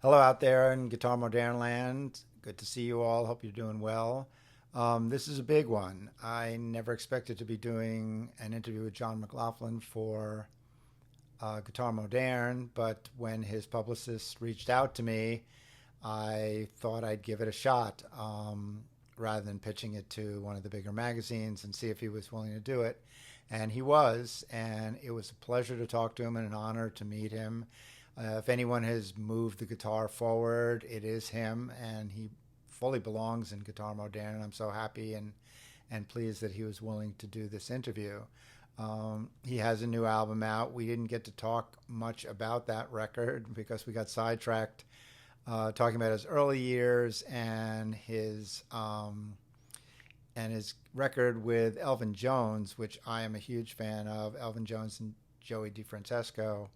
Hello out there in Guitar Moderne land. Good to see you all. Hope you're doing well. This is a big one. I never expected to be doing an interview with John McLaughlin for Guitar Moderne, but when his publicist reached out to me, I thought I'd give it a shot rather than pitching it to one of the bigger magazines and see if he was willing to do it. And he was, and it was a pleasure to talk to him and an honor to meet him. If anyone has moved the guitar forward, it is him, and he fully belongs in Guitar Moderne. And I'm so happy and pleased that he was willing to do this interview. He has a new album out. We didn't get to talk much about that record because we got sidetracked talking about his early years and his record with Elvin Jones, which I am a huge fan of. Elvin Jones and Joey DeFrancesco.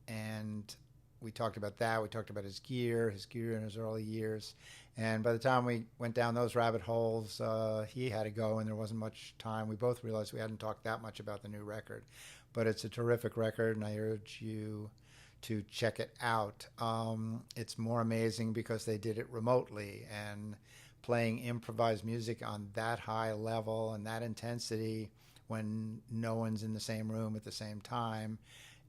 And we talked about that. We talked about his gear in his early years. And by the time we went down those rabbit holes, he had to go, and there wasn't much time. We both realized we hadn't talked that much about the new record, but it's a terrific record, and I urge you to check it out. It's more amazing because they did it remotely, and playing improvised music on that high level and that intensity when no one's in the same room at the same time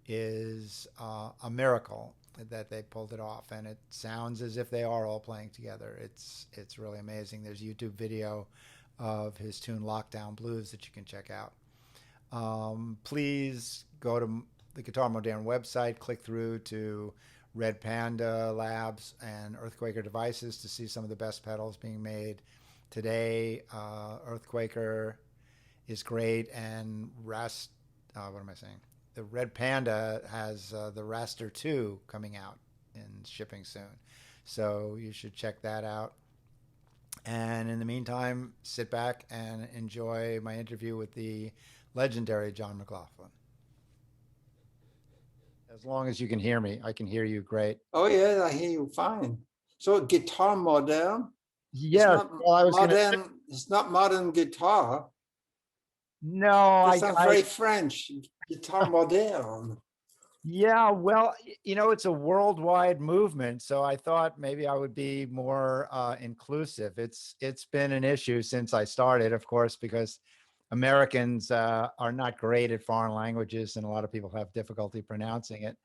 is a miracle that they pulled it off, and it sounds as if they are all playing together. It's really amazing. There's a YouTube video of his tune "Lockdown Blues" that you can check out. Please go to the Guitar Moderne website, click through to Red Panda Labs and Earthquaker Devices to see some of the best pedals being made today. Earthquaker is great, and what am I saying? The Red Panda has the Raster 2 coming out and shipping soon. So you should check that out. And in the meantime, sit back and enjoy my interview with the legendary John McLaughlin. As long as you can hear me, I can hear you great. Oh yeah, I hear you fine. So guitar modern. It's Yes, not well, I was going to say, modern. It's not modern guitar. no, That sounds very French. Guitar modern. yeah, well, it's a worldwide movement, so I thought maybe I would be more inclusive. It's been an issue since I started, of course, because Americans are not great at foreign languages, and a lot of people have difficulty pronouncing it.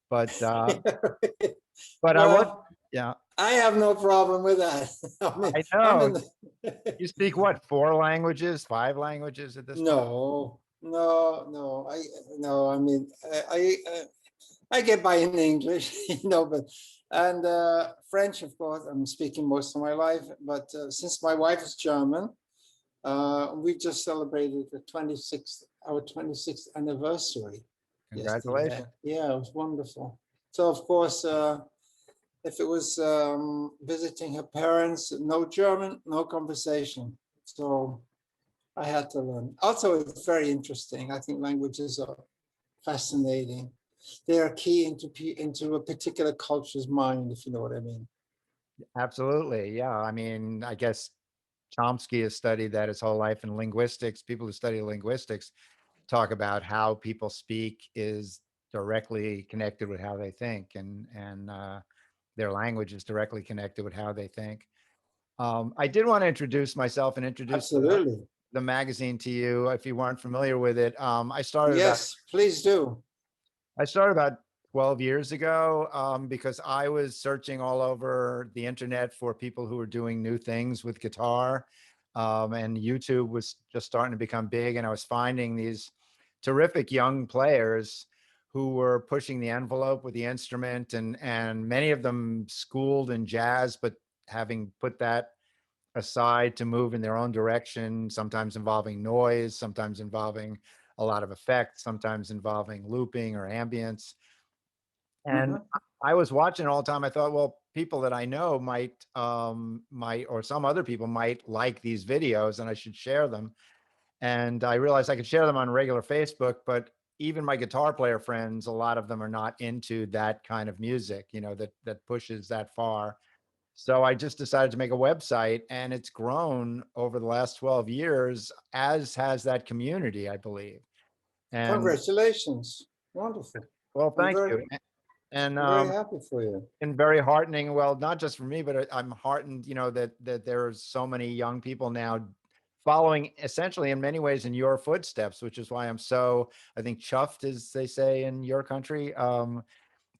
But but I was, Well, yeah, I have no problem with that. I I'm in know. the You speak what, four languages, five languages at this point? no, no, no. I mean, I get by in English, but and French, of course. I'm speaking most of my life, but since my wife is German, we just celebrated our 26th anniversary yesterday. Congratulations. Yeah, it was wonderful. So of course, if it was visiting her parents, no German, no conversation. So I had to learn. Also, it's very interesting. I think languages are fascinating. They are key into a particular culture's mind, if you know what I mean. Absolutely. Yeah. I mean, I guess Chomsky has studied that his whole life in linguistics. People who study linguistics talk about how people speak is directly connected with how they think, and their language is directly connected with how they think. I did want to introduce myself and introduce Absolutely. the magazine to you if you weren't familiar with it. Yes, please do. I started about 12 years ago because I was searching all over the internet for people who were doing new things with guitar. And YouTube was just starting to become big. And I was finding these terrific young players who were pushing the envelope with the instrument, and many of them schooled in jazz, but having put that aside to move in their own direction, sometimes involving noise, sometimes involving a lot of effects, sometimes involving looping or ambience. And Mhm. I was watching all the time. I thought, well, people that I know might, or some other people might like these videos, and I should share them. And I realized I could share them on regular Facebook, but even my guitar player friends, a lot of them are not into that kind of music, that pushes that far. So I just decided to make a website, and it's grown over the last 12 years, as has that community, I believe. And Congratulations. Wonderful. well, I'm thank very, you. And I'm very happy for you. very heartening. Well, not just for me, but I'm heartened, that there's so many young people now following essentially in many ways in your footsteps, which is why I'm so, I think, chuffed, as they say in your country,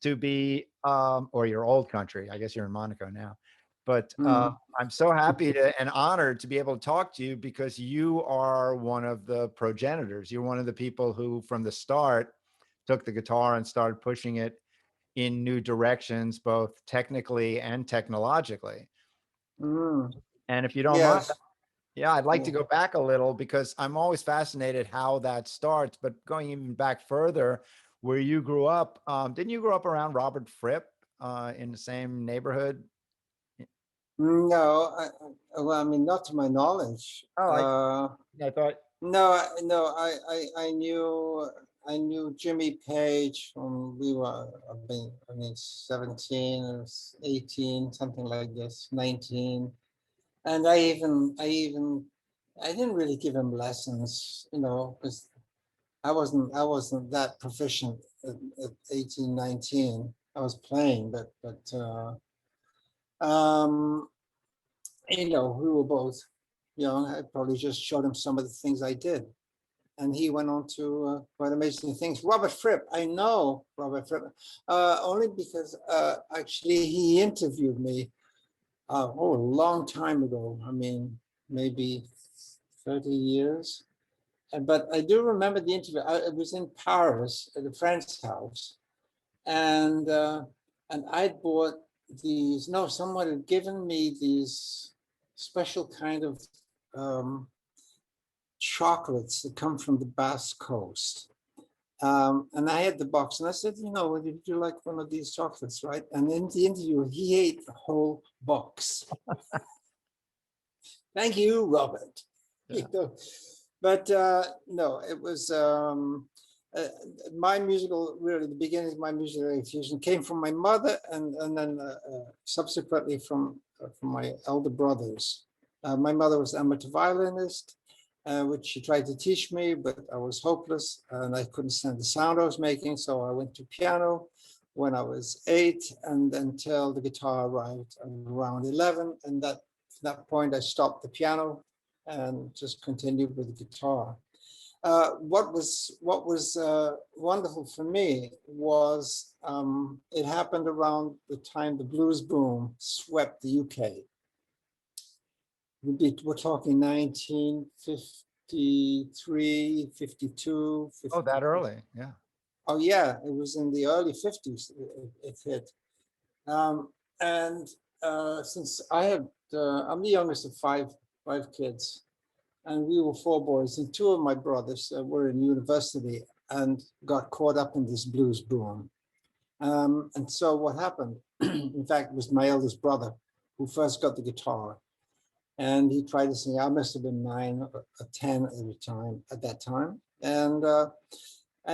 to be, or your old country. I guess you're in Monaco now, but Mm. I'm so happy and honored to be able to talk to you, because you are one of the progenitors. You're one of the people who, from the start, took the guitar and started pushing it in new directions, both technically and technologically. Mm. And if you don't mind, Yes. yeah, I'd like to Yeah. go back a little, because I'm always fascinated how that starts. But going even back further, where you grew up, didn't you grow up around Robert Fripp, in the same neighborhood? No, well, I mean, not to my knowledge. Oh, I thought, No, no, I knew Jimmy Page when we were, I mean, 17 or 18, something like this, 19. And I didn't really give him lessons, because I wasn't that proficient at 18, 19. I was playing, um, we were both young. I probably just showed him some of the things I did. And he went on to quite amazing things. Robert Fripp, I know Robert Fripp, only because actually he interviewed me a long time ago. I mean, maybe 30 years. But I do remember the interview. I was in Paris at a friend's house, and I'd bought these. No, someone had given me these special kind of um, chocolates that come from the Basque Coast. And I had the box, and I said, would you like one of these chocolates, right? And in the interview, he ate the whole box. Thank you, Robert. yeah. But no, it was my musical, really, the beginning of my musical infusion came from my mother, and then subsequently from my elder brothers. My mother was an amateur violinist, which she tried to teach me, but I was hopeless and I couldn't stand the sound I was making. So I went to piano when I was 8, and until the guitar arrived around 11. And at that point, I stopped the piano and just continued with the guitar. What was wonderful for me was it happened around the time the blues boom swept the UK. We're talking 1953, 52, Oh, that early. Yeah. Oh yeah, it was in the early 50s it hit. And since I'm the youngest of five kids, and we were 4 boys, and 2 of my brothers were in university and got caught up in this blues boom. And so what happened, in fact, it was my eldest brother who first got the guitar. And he tried to sing. I must have been 9 or 10 at that time. And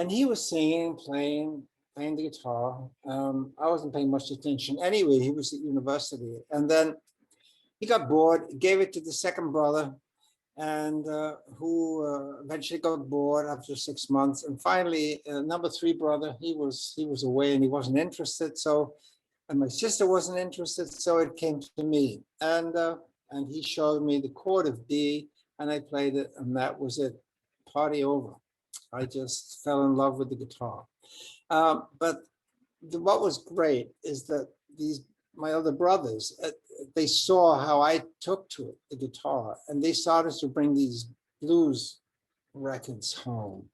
he was singing, playing the guitar. I wasn't paying much attention. Anyway, he was at university. And then he got bored, gave it to the second brother, and who eventually got bored after 6 months. And finally, number 3 brother, he was away and he wasn't interested. So, and my sister wasn't interested. So it came to me. And he showed me the chord of D, and I played it, and that was it. Party over. I just fell in love with the guitar. But what was great is that my other brothers, they saw how I took to it, the guitar, and they started to bring these blues records home.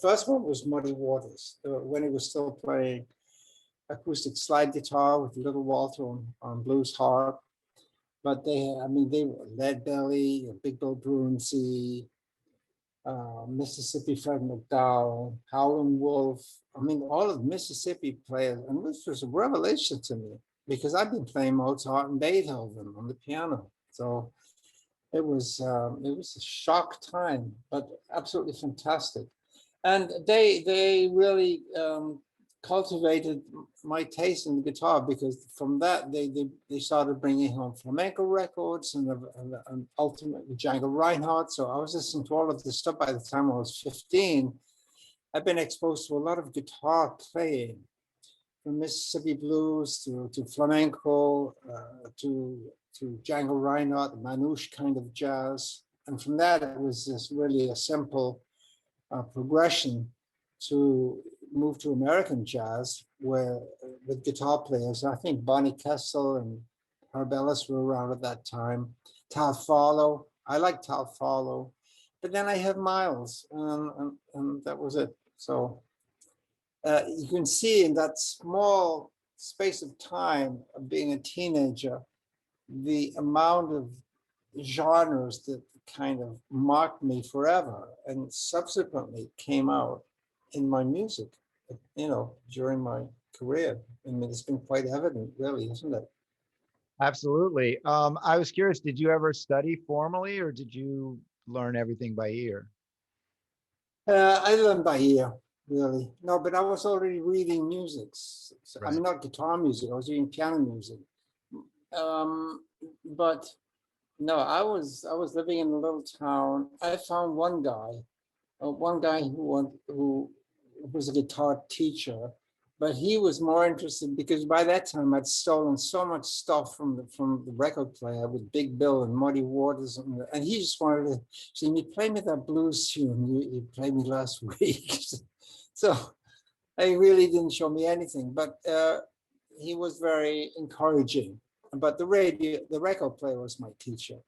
First one was Muddy Waters, when he was still playing acoustic slide guitar with Little Walter on blues harp. But they were Lead Belly, Big Bill Brunsey, Mississippi Fred McDowell, Howlin' Wolf. I mean, all of the Mississippi players, and this was a revelation to me because I've been playing Mozart and Beethoven on the piano. So it was a shock time, but absolutely fantastic. And they really cultivated my taste in the guitar, because from that they started bringing home flamenco records and ultimately Django Reinhardt. So I was listening to all of this stuff by the time I was 15. I've been exposed to a lot of guitar playing from Mississippi blues to flamenco, to Django Reinhardt, Manouche kind of jazz. And from that, it was just really a simple progression to move to American jazz, where with guitar players, I think Bonnie Kessel and Herb Ellis were around at that time. Tal Farlow, I like Tal Farlow, but then I had Miles, and that was it. So you can see in that small space of time of being a teenager, the amount of genres that kind of marked me forever and subsequently came out in my music, during my career. I mean, it's been quite evident, really, isn't it? Absolutely. I was curious, did you ever study formally or did you learn everything by ear? I learned by ear, really. No, but I was already reading music. I mean, not guitar music, I was reading piano music. But no, I was living in a little town. I found one guy who was a guitar teacher, but he was more interested because by that time I'd stolen so much stuff from the record player with Big Bill and Muddy Waters, and he just wanted to see me play me that blues tune you played me last week. So he really didn't show me anything, but he was very encouraging. But the record player was my teacher.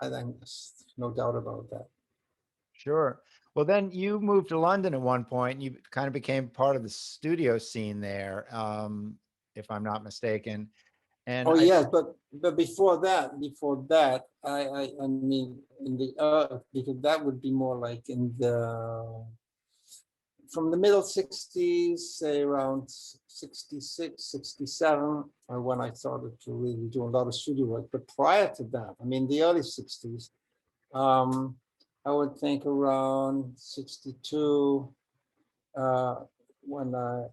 I think there's no doubt about that. Sure. Well, then you moved to London at one point and you kind of became part of the studio scene there, if I'm not mistaken. And Oh yes, but before that, I mean, in the because that would be more like in the from the middle 60s, say around 66, 67, when I started to really do a lot of studio work. But prior to that, I mean, the early 60s, I would think around 62, when I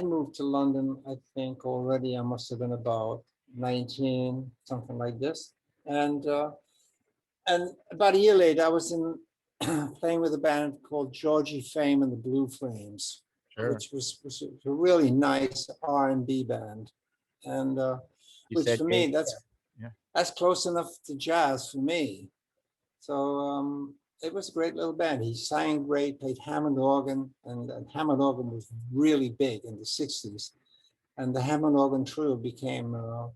moved to London, I think already I must have been about 19, something like this. And about a year later, I was in playing with a band called Georgie Fame and the Blue Flames, sure. which was a really nice R&B band. And which for me, that's close enough to jazz for me. So it was a great little band. He sang great, played Hammond organ, and Hammond organ was really big in the 60s. And the Hammond organ trio became a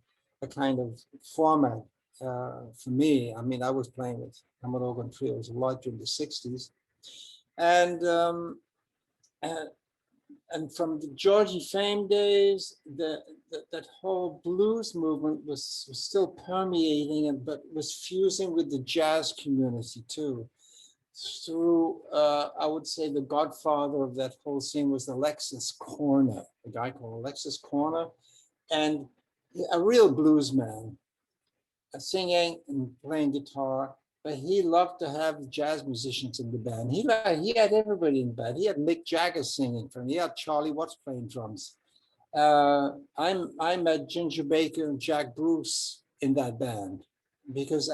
kind of format for me. I mean, I was playing with Hammond organ trios a lot during the 60s. And from the Georgie Fame days, that whole blues movement was still permeating, but was fusing with the jazz community too. Through, I would say, the godfather of that whole scene was Alexis Corner, a guy called Alexis Corner, and a real blues man, singing and playing guitar. But he loved to have jazz musicians in the band. He had everybody in the band. He had Mick Jagger singing for him. He had Charlie Watts playing drums. I met Ginger Baker and Jack Bruce in that band because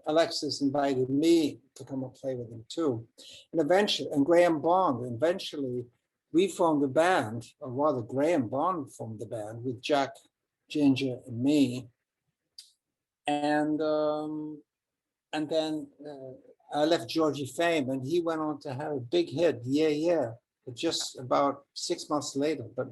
Alexis invited me to come and play with him too. And Graham Bond. Eventually, we formed a band, or rather, Graham Bond formed the band with Jack, Ginger, and me. And then I left Georgie Fame, and he went on to have a big hit, Yeah, but just about 6 months later. But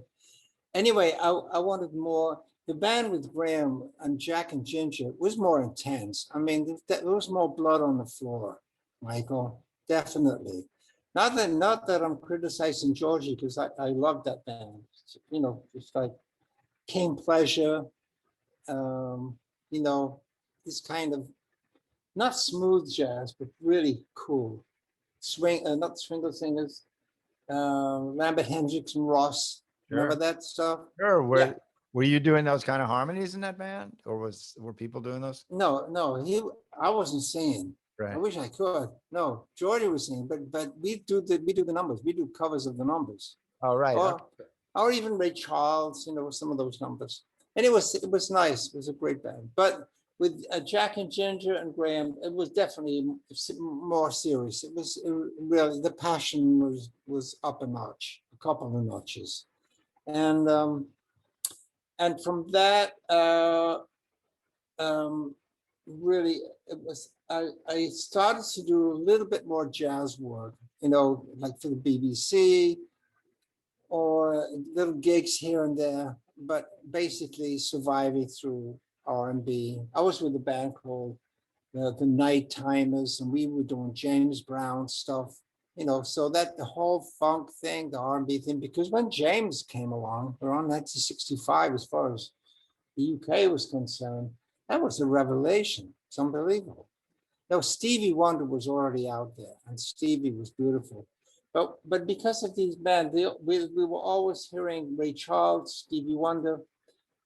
anyway, I wanted more. The band with Graham and Jack and Ginger was more intense. I mean, there was more blood on the floor, Michael, definitely. Not that I'm criticizing Georgie, because I love that band. It's like King Pleasure, this kind of not smooth jazz, but really cool. Not swingle singers, Lambert, Hendrix, and Ross. Sure. Remember that stuff? Sure. Were you doing those kind of harmonies in that band, or were people doing those? No. I wasn't singing. Right. I wish I could. No, Georgie was singing, but we do the numbers. We do covers of the numbers. Oh, right. Or even Ray Charles, some of those numbers. And it was nice. It was a great band. But with Jack and Ginger and Graham, it was definitely more serious. Really, the passion was up a notch, a couple of notches. And And from that, really, it was, I started to do a little bit more jazz work, you know, like for the BBC or little gigs here and there, but basically surviving through R&B. I was with a band called the Night Timers, and we were doing James Brown stuff, you know, so that the whole funk thing, the R&B thing, because when James came along around 1965, as far as the UK was concerned, that was a revelation. It's unbelievable. No, Stevie Wonder was already out there, and Stevie was beautiful. But because of these bands, we were always hearing Ray Charles, Stevie Wonder,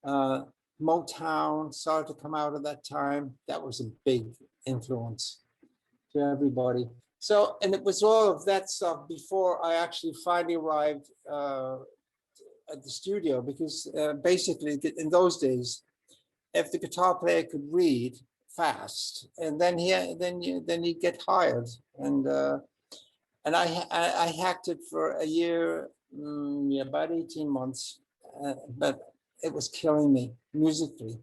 uh, Motown started to come out at that time. That was a big influence to everybody. So, and it was all of that stuff before I actually finally arrived at the studio, because basically in those days, if the guitar player could read fast, and then he'd get hired, and I hacked it for a year, yeah, about 18 months, but it was killing me musically.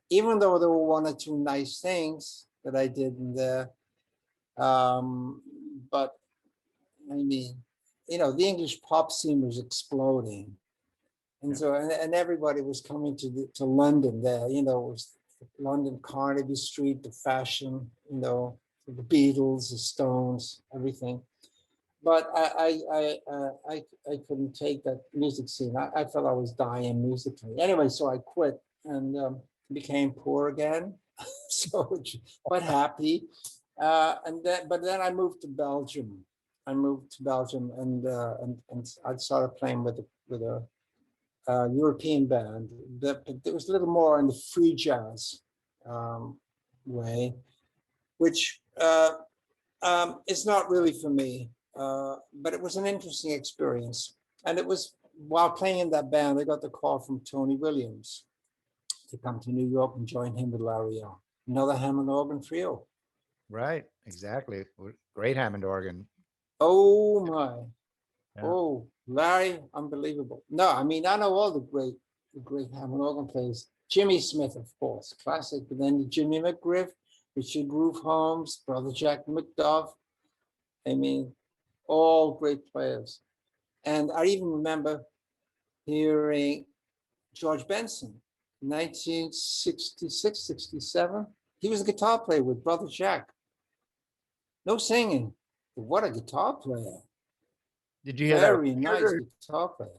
Even though there were one or two nice things that I did in there, but I mean, you know, the English pop scene was exploding, and so and everybody was coming to London there. You know, it was London Carnaby Street, the fashion, you know, the Beatles, the Stones, everything. But I couldn't take that music scene. I felt I was dying musically. Anyway, so I quit and became poor again. So, but happy. But then I moved to Belgium. I moved to Belgium, and I started playing with a European band. But it was a little more in the free jazz way, which it's not really for me. But it was an interesting experience. And it was while playing in that band, I got the call from Tony Williams to come to New York and join him with Larry O. Another Hammond organ trio. Right, exactly. Great Hammond organ. Oh my. Yeah. Oh, Larry, unbelievable. No, I mean, I know all the great Hammond organ players. Jimmy Smith, of course, classic. But then Jimmy McGriff, Richard Groove Holmes, Brother Jack McDuff. I mean, all great players. And I even remember hearing George Benson, 1966, 67. He was a guitar player with Brother Jack. No singing, but what a guitar player. Did you hear that? Very nice guitar player.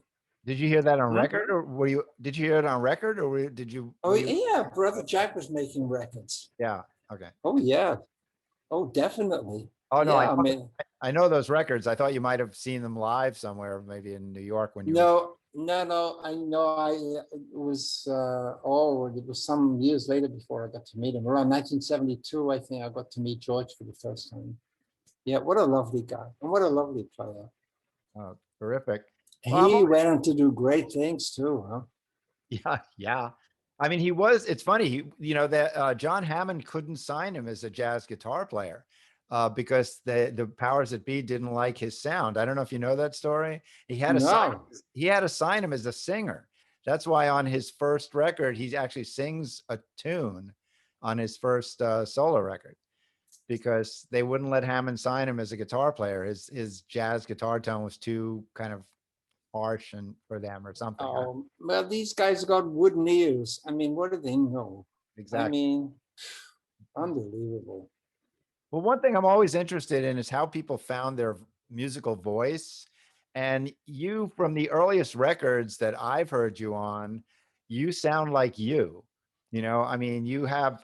Did you hear that on record, or did you hear it on record, or did you? Oh, yeah, Brother Jack was making records. Yeah. Okay. Oh, yeah. Oh, definitely. Oh no, Yeah, I know those records. I thought you might have seen them live somewhere, maybe in New York when you. No. I know. It was it was some years later before I got to meet him. Around 1972, I think I got to meet George for the first time. Yeah, what a lovely guy, and what a lovely player. Oh, terrific. He went on to do great things too, huh? Yeah, yeah. I mean, he was. It's funny, that John Hammond couldn't sign him as a jazz guitar player because the powers that be didn't like his sound. I don't know if you know that story. He had to sign him as a singer. That's why on his first record, he actually sings a tune on his first solo record, because they wouldn't let Hammond sign him as a guitar player. His jazz guitar tone was too kind of harsh and for them or something. Oh, well, these guys got wooden ears. I mean, what do they know? Exactly. I mean, unbelievable. Well, one thing I'm always interested in is how people found their musical voice. And you, from the earliest records that I've heard you on, you sound like you. I mean, you have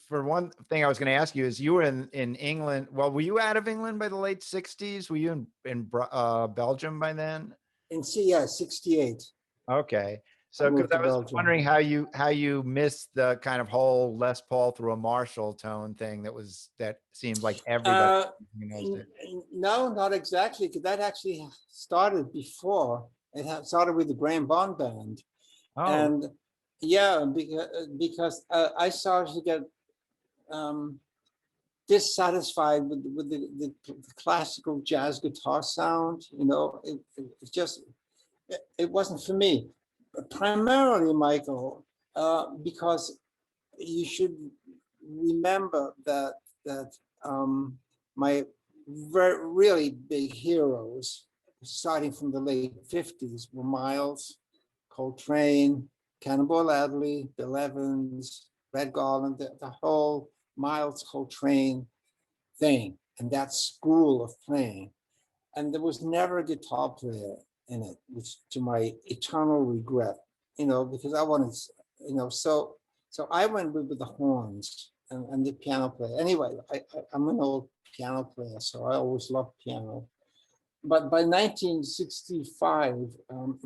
for one thing I was going to ask you is you were in England. Well, were you out of England by the late 60s? Were you in Belgium by then? In 68. Okay. So because I was wondering how you missed the kind of whole Les Paul through a Marshall tone thing that seemed like everybody knows it. No, not exactly, because that actually started before. It started with the Graham Bond Band. Oh. And yeah, because I started to get dissatisfied with the classical jazz guitar sound. It wasn't for me. primarily, Michael, because you should remember that my really big heroes, starting from the late 50s, were Miles, Coltrane, Cannonball Adderley, Bill Evans, Red Garland, the whole Miles Coltrane thing, and that school of playing. And there was never a guitar player in it, which to my eternal regret, because I wanted, so I went with the horns and the piano player. Anyway, I'm an old piano player, so I always loved piano. But by 1965,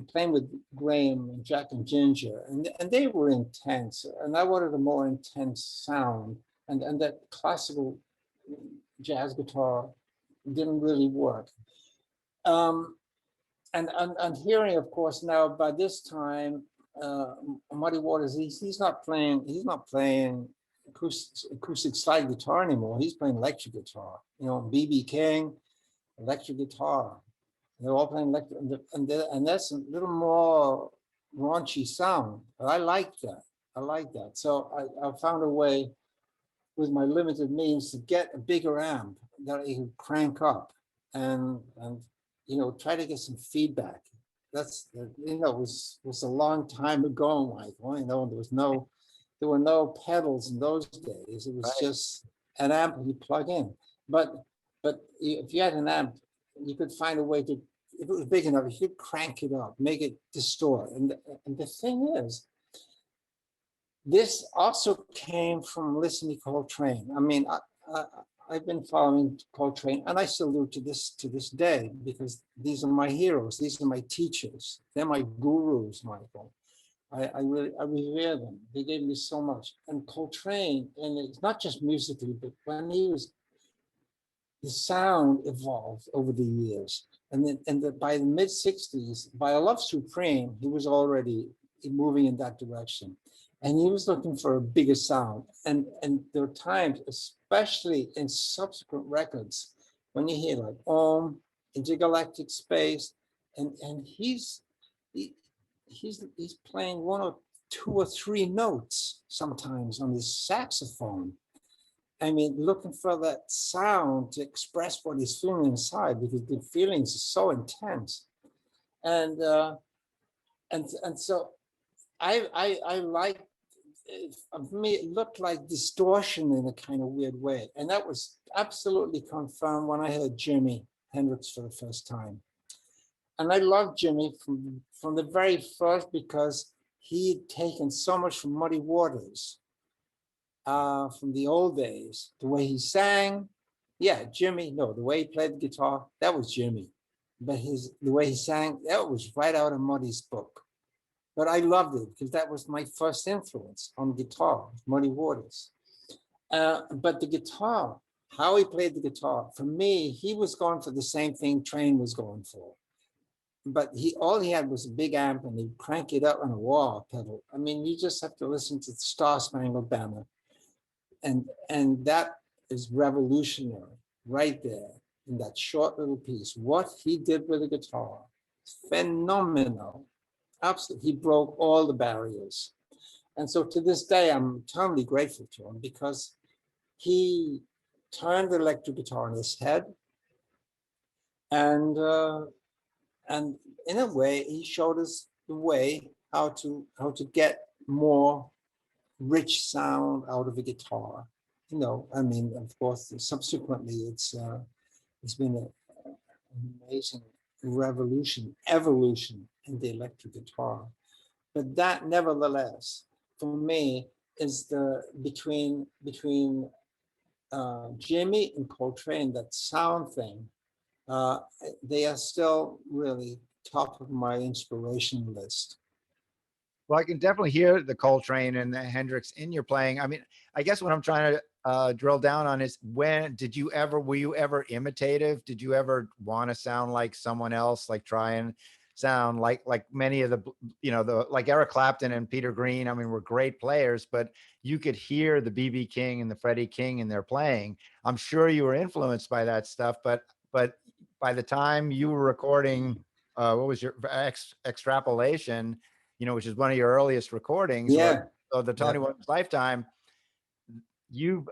playing with Graham and Jack and Ginger, and they were intense, and I wanted a more intense sound, and that classical jazz guitar didn't really work. And hearing, of course, now by this time, Muddy Waters, he's not playing acoustic slide guitar anymore. He's playing electric guitar. B.B. King, electric guitar. They're all playing electric, and that's a little more raunchy sound. But I like that. So I found a way with my limited means to get a bigger amp that I could crank up and try to get some feedback. That's was a long time ago, Michael. There were no pedals in those days. It was Right. just an amp you plug in. But if you had an amp, you could find a way to, if it was big enough, you could crank it up, make it distort. And the thing is, this also came from listening to Coltrane. I mean, I've been following Coltrane, and I still do to this day, because these are my heroes. These are my teachers. They're my gurus, Michael. I revere them. They gave me so much. And Coltrane, and it's not just musically, but when the sound evolved over the years. And by the mid 60s, by A Love Supreme, he was already moving in that direction. And he was looking for a bigger sound. And there are times, especially in subsequent records, when you hear like Om, Intergalactic Space, and he's playing one or two or three notes sometimes on his saxophone. I mean, looking for that sound to express what he's feeling inside, because the feelings are so intense. And so I like, for me, it looked like distortion in a kind of weird way. And that was absolutely confirmed when I heard Jimi Hendrix for the first time. And I loved Jimi from the very first, because he had taken so much from Muddy Waters, from the old days. The way he sang, the way he played the guitar, that was Jimi. But the way he sang, that was right out of Muddy's book. But I loved it because that was my first influence on guitar, Muddy Waters. But the guitar, how he played the guitar, for me, he was going for the same thing Train was going for. But all he had was a big amp, and he'd crank it up on a wah pedal. I mean, you just have to listen to the Star Spangled Banner. And that is revolutionary right there in that short little piece. What he did with the guitar, phenomenal. Absolutely, he broke all the barriers. And so to this day, I'm eternally grateful to him, because he turned the electric guitar on his head. And in a way, he showed us the way how to get more rich sound out of a guitar. I mean, of course, subsequently, it's been an amazing evolution in the electric guitar. But that, nevertheless, for me, is the between Jimi and Coltrane, that sound thing. They are still really top of my inspiration list. Well, I can definitely hear the Coltrane and the Hendrix in your playing. I mean, I guess what I'm trying to drill down on is, were you ever imitative? Did you ever want to sound like someone else, like try and sound like many of the, like Eric Clapton and Peter Green? I mean, were great players, but you could hear the B.B. King and the Freddie King in their playing. I'm sure you were influenced by that stuff, but by the time you were recording, what was your extrapolation? which is one of your earliest recordings, Yeah. or the Tony Williams lifetime, you've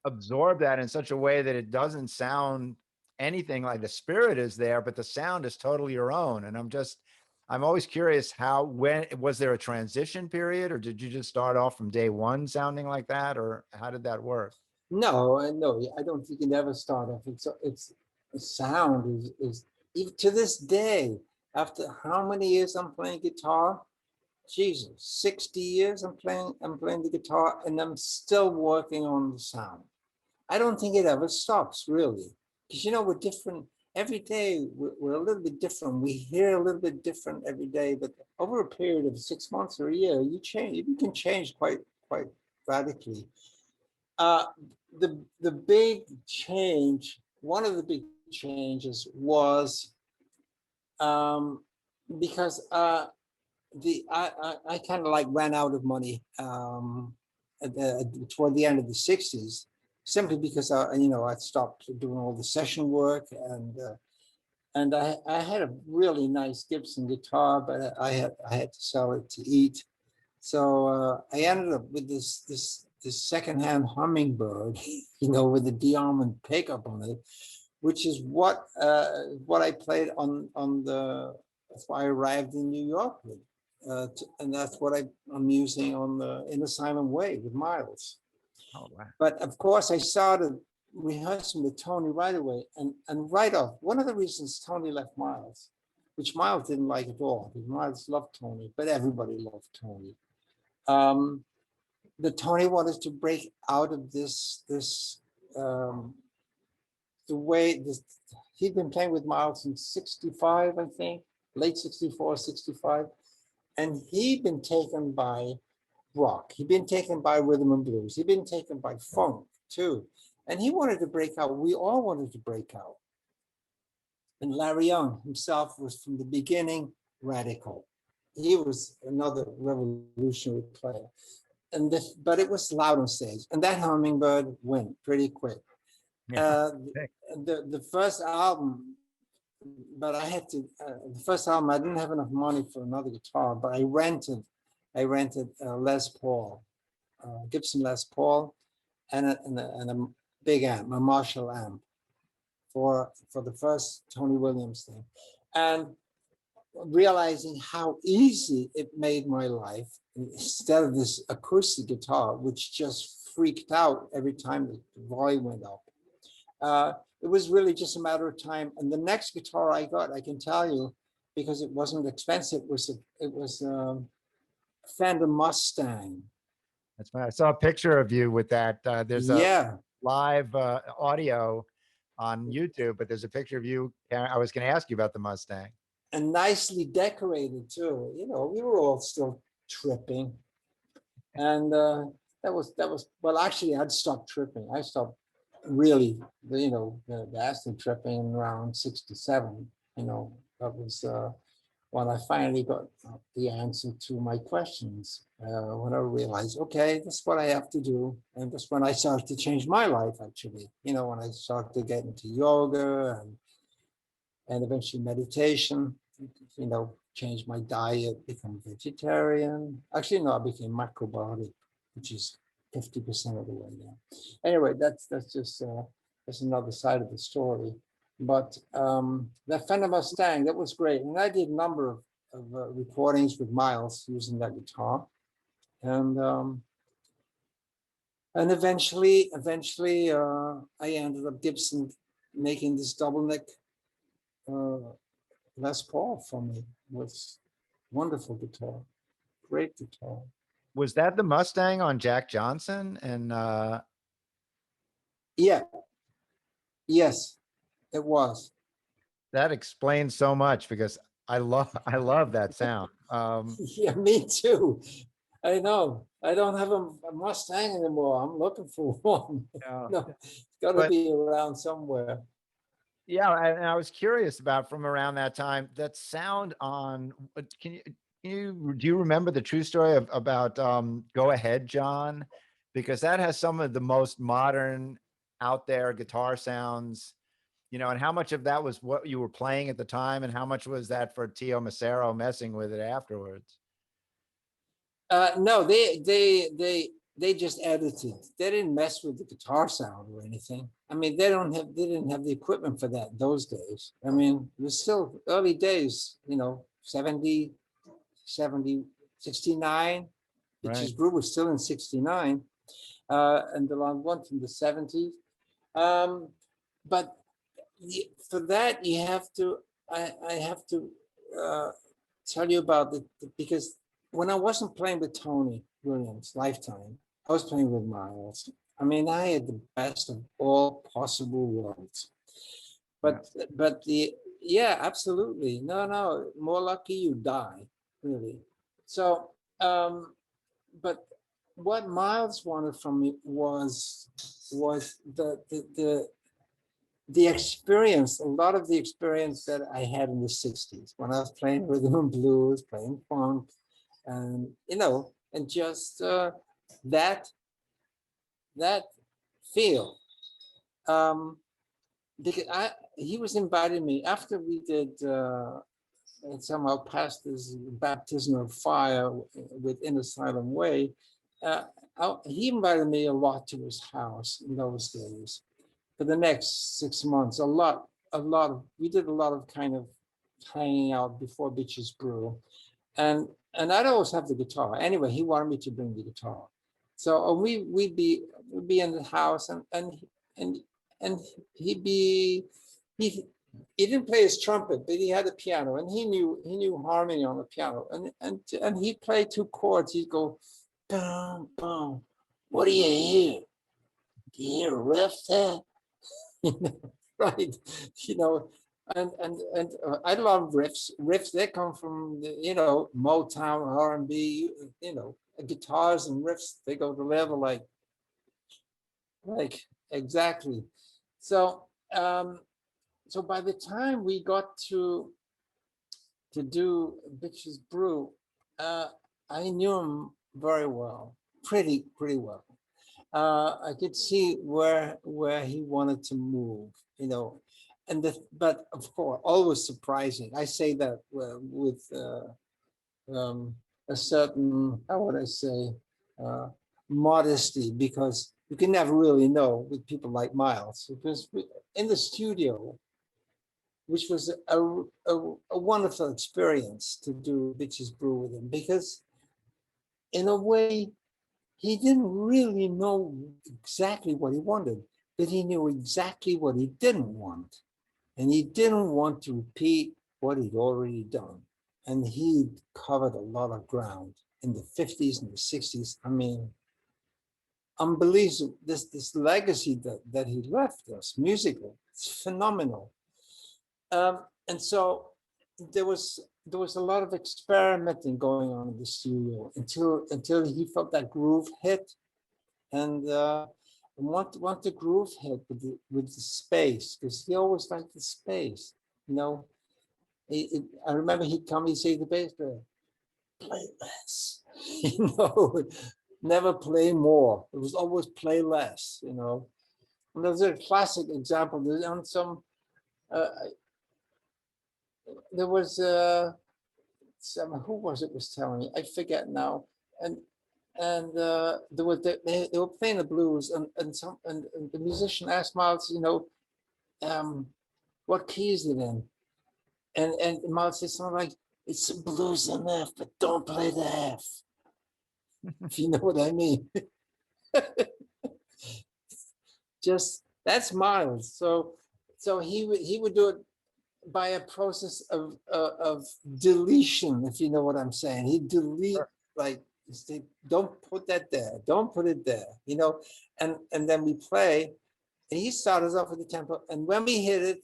absorbed that in such a way that it doesn't sound anything like the spirit is there, but the sound is totally your own. And I'm always curious when was there a transition period, or did you just start off from day one sounding like that, or how did that work? No, I don't think you never start off. It's the sound is even to this day, after how many years I'm playing guitar, Jesus, 60 years I'm playing the guitar, and I'm still working on the sound. I don't think it ever stops, really, because we're different every day. We're a little bit different. We hear a little bit different every day, but over a period of 6 months or a year, you change. You can change quite radically. Uh, the big change, one of the big changes was because I kind of like ran out of money toward the end of the 60s, simply because I stopped doing all the session work, and I had a really nice Gibson guitar, but I had to sell it to eat. So I ended up with this secondhand Hummingbird, with the D-Armond pickup on it, which is what I played on the. That's why I arrived in New York with, and that's what I'm using on the In the Silent Way with Miles. Oh, wow. But of course, I started rehearsing with Tony right away, and right off. One of the reasons Tony left Miles, which Miles didn't like at all, because Miles loved Tony, but everybody loved Tony. The Tony wanted to break out of the way he'd been playing with Miles since 65, I think, late 64, 65. And he'd been taken by rock. He'd been taken by rhythm and blues. He'd been taken by funk too. And he wanted to break out. We all wanted to break out. And Larry Young himself was from the beginning radical. He was another revolutionary player. But it was loud on stage. And that Hummingbird went pretty quick. Yeah. The first album, but the first album, I didn't have enough money for another guitar, but I rented Les Paul, Gibson Les Paul, and a big amp, a Marshall amp, for the first Tony Williams thing, and realizing how easy it made my life, instead of this acoustic guitar, which just freaked out every time the volume went up. It was really just a matter of time. And the next guitar I got, I can tell you, because it wasn't expensive, it was a Fender Mustang. That's right. I saw a picture of you with that. There's a live audio on YouTube, but there's a picture of you. I was going to ask you about the Mustang. And nicely decorated too. We were all still tripping. And that was, well, actually, I'd stopped tripping. I stopped really, the acid tripping around 67. That was when I finally got the answer to my questions. When I realized, okay, that's what I have to do. And that's when I started to change my life, actually. When I started to get into yoga and eventually meditation, change my diet, become vegetarian. Actually, no, I became macrobiotic, which is 50% of the way there. Anyway, that's just that's another side of the story. But that Fender Mustang, that was great. And I did a number of recordings with Miles using that guitar. And eventually, I ended up Gibson making this double neck Les Paul for me. Was wonderful guitar, great guitar. Was that the Mustang on Jack Johnson? And yeah, yes, it was. That explains so much, because I love that sound. Yeah, me too. I know. I don't have a Mustang anymore. I'm looking for one. No, it's got to be around somewhere. Yeah, and I was curious about, from around that time, that sound on. Do you remember the true story about Go Ahead, John? Because that has some of the most modern, out there guitar sounds, and how much of that was what you were playing at the time, and how much was that for Tio Macero messing with it afterwards? No, they just edited. They didn't mess with the guitar sound or anything. I mean, they didn't have the equipment for that those days. I mean, it was still early days, 70, 70, 69. Bitches Right. Brew was still in 69, and the long one from the 70s. But for that, you have to, I have to tell you about because when I wasn't playing with Tony Williams, Lifetime, I was playing with Miles. I mean, I had the best of all possible worlds. But yeah, absolutely. No, more lucky you die, really. So, but what Miles wanted from me was the experience, a lot of the experience that I had in the 60s when I was playing rhythm and blues, playing funk, and and just that feel. Because he was inviting me after we did and somehow passed this baptism of fire within Asylum Way. He invited me a lot to his house in those days. For the next 6 months, we did a lot of kind of hanging out before Bitches Brew, and I'd always have the guitar. Anyway, he wanted me to bring the guitar, so we'd be in the house, and he didn't play his trumpet, but he had a piano, and he knew harmony on the piano, and he'd play two chords. He'd go, boom, boom. What do you hear? Do you hear a riff there? Right? I love riffs. Riffs that come from Motown, R&B. Guitars and riffs, they go to level like exactly. So so by the time we got to do Bitches Brew, I knew him very well, pretty well. I could see where he wanted to move, but of course, always surprising. I say that with a certain, how would I say, modesty, because you can never really know with people like Miles. Because in the studio, which was a wonderful experience to do Bitches Brew with him, because in a way, he didn't really know exactly what he wanted, but he knew exactly what he didn't want. And he didn't want to repeat what he'd already done. And he covered a lot of ground in the 50s and the 60s. I mean, unbelievable, this legacy that he left us musically, it's phenomenal. And so there was a lot of experimenting going on in the studio until he felt that groove hit, and once the groove hit with the space, because he always liked the space, I remember he'd come, he'd say to the bass player, play less, never play more. It was always play less, And there's a classic example. There's on some. There was who was it was telling me, I forget now, and there was they were playing the blues, and the musician asked Miles, what key is it in, and Miles said something like, it's a blues in F, but don't play the F. If you know what I mean. Just that's Miles. So he would do it by a process of deletion, if you know what I'm saying. He'd delete, like, don't put that there, don't put it there, and then we play, and he started off with the tempo, and when we hit it,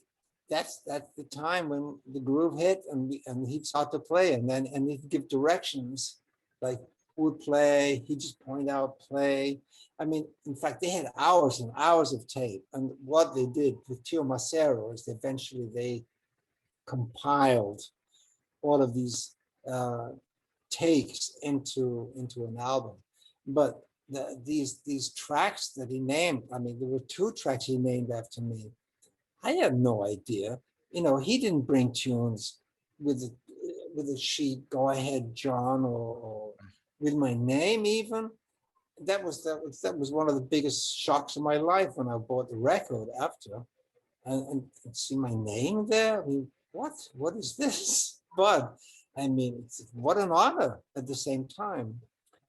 that's the time when the groove hit, and he'd start to play, and he'd give directions, like who would play, he'd just point out play. I mean, in fact, they had hours and hours of tape, and what they did with Tio Macero is eventually they compiled all of these takes into an album. But these tracks that he named, I mean, there were 2 tracks he named after me. I had no idea. He didn't bring tunes with a sheet, go ahead, John, or with my name even. That was one of the biggest shocks of my life when I bought the record after, and see my name there. I mean, what is this? But I mean, what an honor at the same time.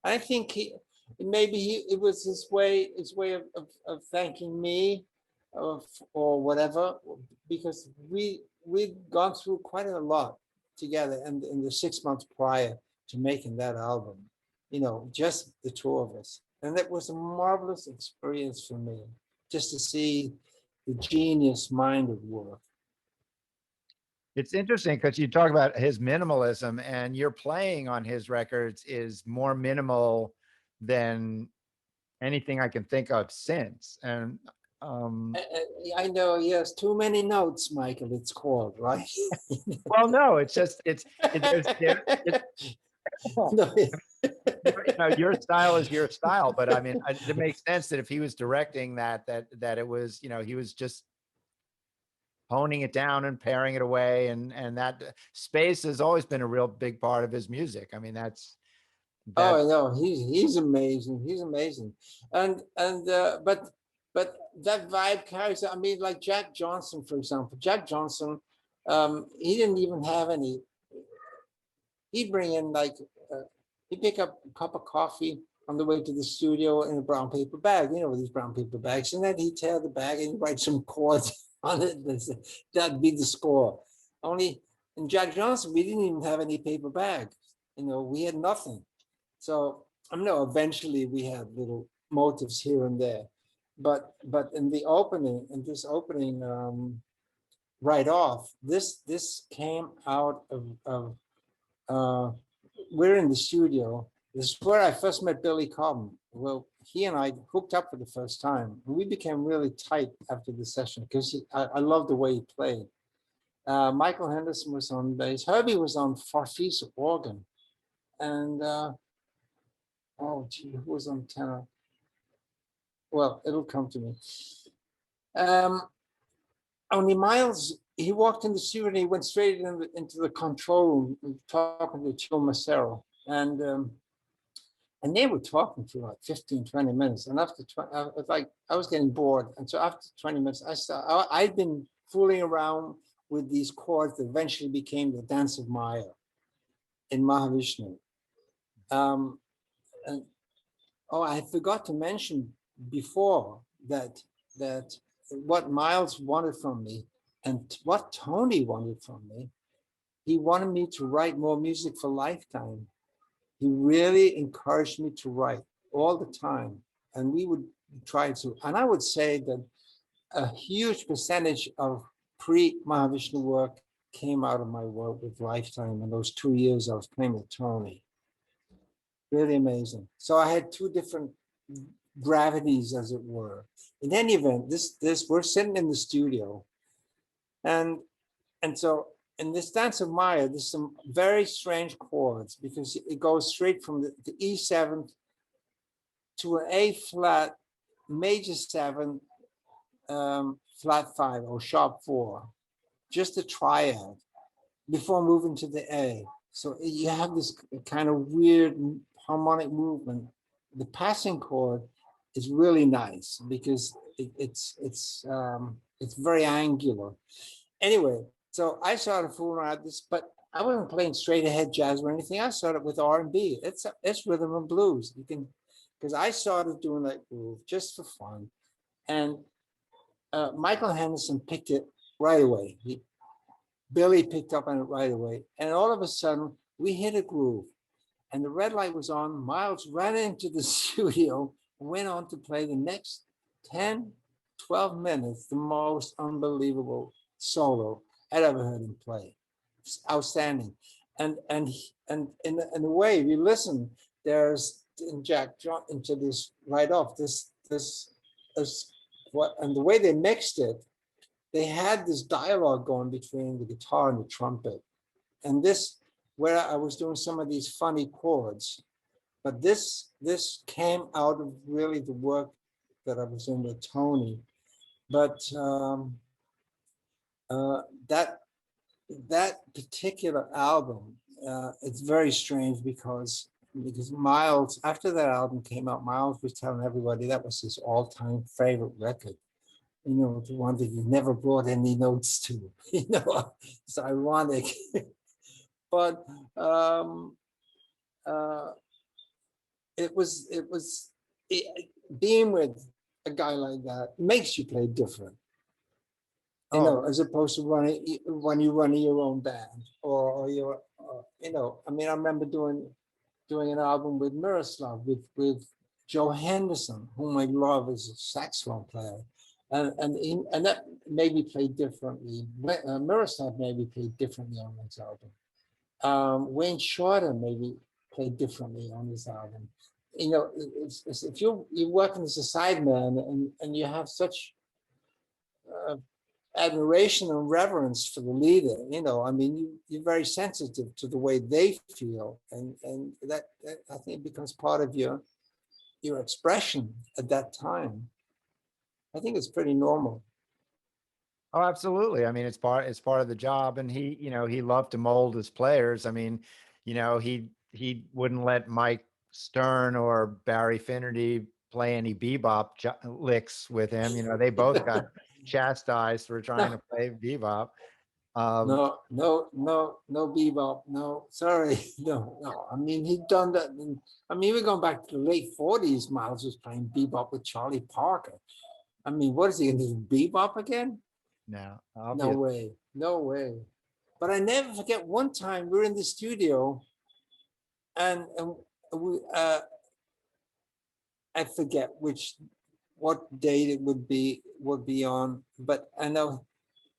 I think it was his way of thanking me, or whatever, because we'd gone through quite a lot together, and in the 6 months prior to making that album, just the two of us. And that was a marvelous experience for me, just to see the genius mind at work. It's interesting because you talk about his minimalism, and your playing on his records is more minimal than anything I can think of since. And I know, yes, too many notes, Michael, it's called, right? well, no, it's just No, your style is your style, but I mean, it makes sense that if he was directing that it was, he was just honing it down and paring it away, and that space has always been a real big part of his music. I mean, that's oh no, he's amazing. He's amazing, and but that vibe carries. I mean, like Jack Johnson, for example. Jack Johnson, he didn't even have any. He'd bring in he'd pick up a cup of coffee on the way to the studio in a brown paper bag. These brown paper bags, and then he'd tear the bag and write some chords on it. That'd be the score. Only in Jack Johnson, we didn't even have any paper bags. We had nothing. So I know eventually we had little motives here and there, but in this opening right off, this came out of we're in the studio. This is where I first met Billy Cobham. Well, he and I hooked up for the first time. We became really tight after the session because I loved the way he played. Michael Henderson was on bass. Herbie was on Farfisa organ, and oh gee, who was on tenor? Well, it'll come to me. Only Miles, he walked in the studio and he went straight into the control room talking to Chico Macero. And they were talking for like 15, 20 minutes. And after I was getting bored. And so after 20 minutes, I'd been fooling around with these chords that eventually became the Dance of Maya in Mahavishnu. I forgot to mention before that what Miles wanted from me and what Tony wanted from me, he wanted me to write more music for Lifetime. He really encouraged me to write all the time, and we would try to. And I would say that a huge percentage of pre-Mahavishnu work came out of my work with Lifetime in those 2 years I was playing with Tony. Really amazing. So I had two different gravities, as it were. In any event, we're sitting in the studio, and so in this Dance of Maya, there's some very strange chords because it goes straight from the E7 to an A flat, major 7, flat 5 or sharp 4, just a triad before moving to the A. So you have this kind of weird harmonic movement. The passing chord is really nice because it's very angular. Anyway, so I started fooling around with this, but I wasn't playing straight ahead jazz or anything. I started with R&B. It's rhythm and blues. Because I started doing that groove just for fun, and Michael Henderson picked it right away. Billy picked up on it right away, and all of a sudden we hit a groove, and the red light was on. Miles ran into the studio, went on to play the next 10, 12 minutes, the most unbelievable solo I'd ever heard him play. It's outstanding. And in a way, if you listen, there's in Jack John into this right off, this what, and the way they mixed it, they had this dialogue going between the guitar and the trumpet. And this, where I was doing some of these funny chords, but this came out of really the work that I was doing with Tony. But that particular album, it's very strange because because Miles, after that album came out, Miles was telling everybody that was his all-time favorite record. You know, the one that he never brought any notes to. You know, it's ironic, but um, uh, being with a guy like that makes you play different. You know, as opposed to running when you're running your own band or your, you know. I mean, I remember doing an album with Miroslav with Joe Henderson, whom I love as a saxophone player, and that made me play differently. Miroslav made me play differently on this album. Wayne Shorter maybe played differently on this album. You know, if you're working as a sideman and you have such admiration and reverence for the leader, you know, I mean, you're very sensitive to the way they feel, and that I think becomes part of your expression at that time. I think it's pretty normal. Oh, absolutely. I mean, it's part of the job, and he, you know, he loved to mold his players. I mean, you know, he wouldn't let Mike Stern or Barry Finnerty play any bebop licks with him. You know, they both got chastised for trying to play bebop. No, no bebop. No, sorry, no. I mean, he'd done that. I mean, we're going back to the late '40s. Miles was playing bebop with Charlie Parker. I mean, what is he going to do? Bebop again? No, no way, no way. But I never forget one time we were in the studio, and we, I forget what date it would be on, but I know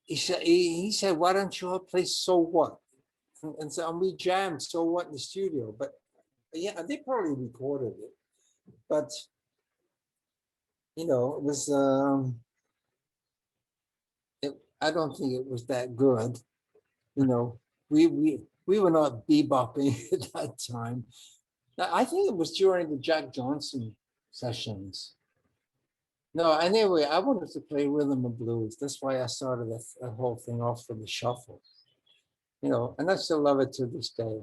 he said, why don't you all play So What? And so we jammed So What in the studio, but yeah, they probably recorded it, but you know, it was I don't think it was that good. You know, we were not bebopping at that time. I think it was during the Jack Johnson sessions. No, anyway, I wanted to play rhythm and blues. That's why I started that whole thing off with the shuffle. You know, and I still love it to this day.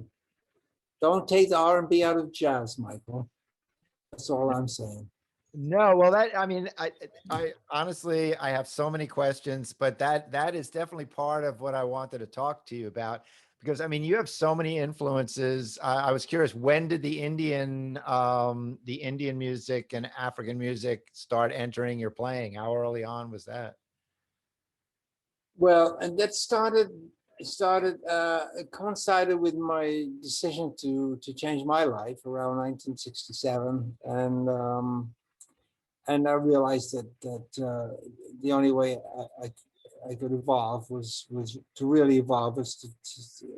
Don't take the R&B out of jazz, Michael. That's all I'm saying. No, well, that, I mean, I honestly, I have so many questions, but that is definitely part of what I wanted to talk to you about, because I mean, you have so many influences. I was curious, when did the Indian music and African music start entering your playing? How early on was that? Well, and that it coincided with my decision to change my life around 1967, and I realized that the only way I could evolve was to really evolve, was to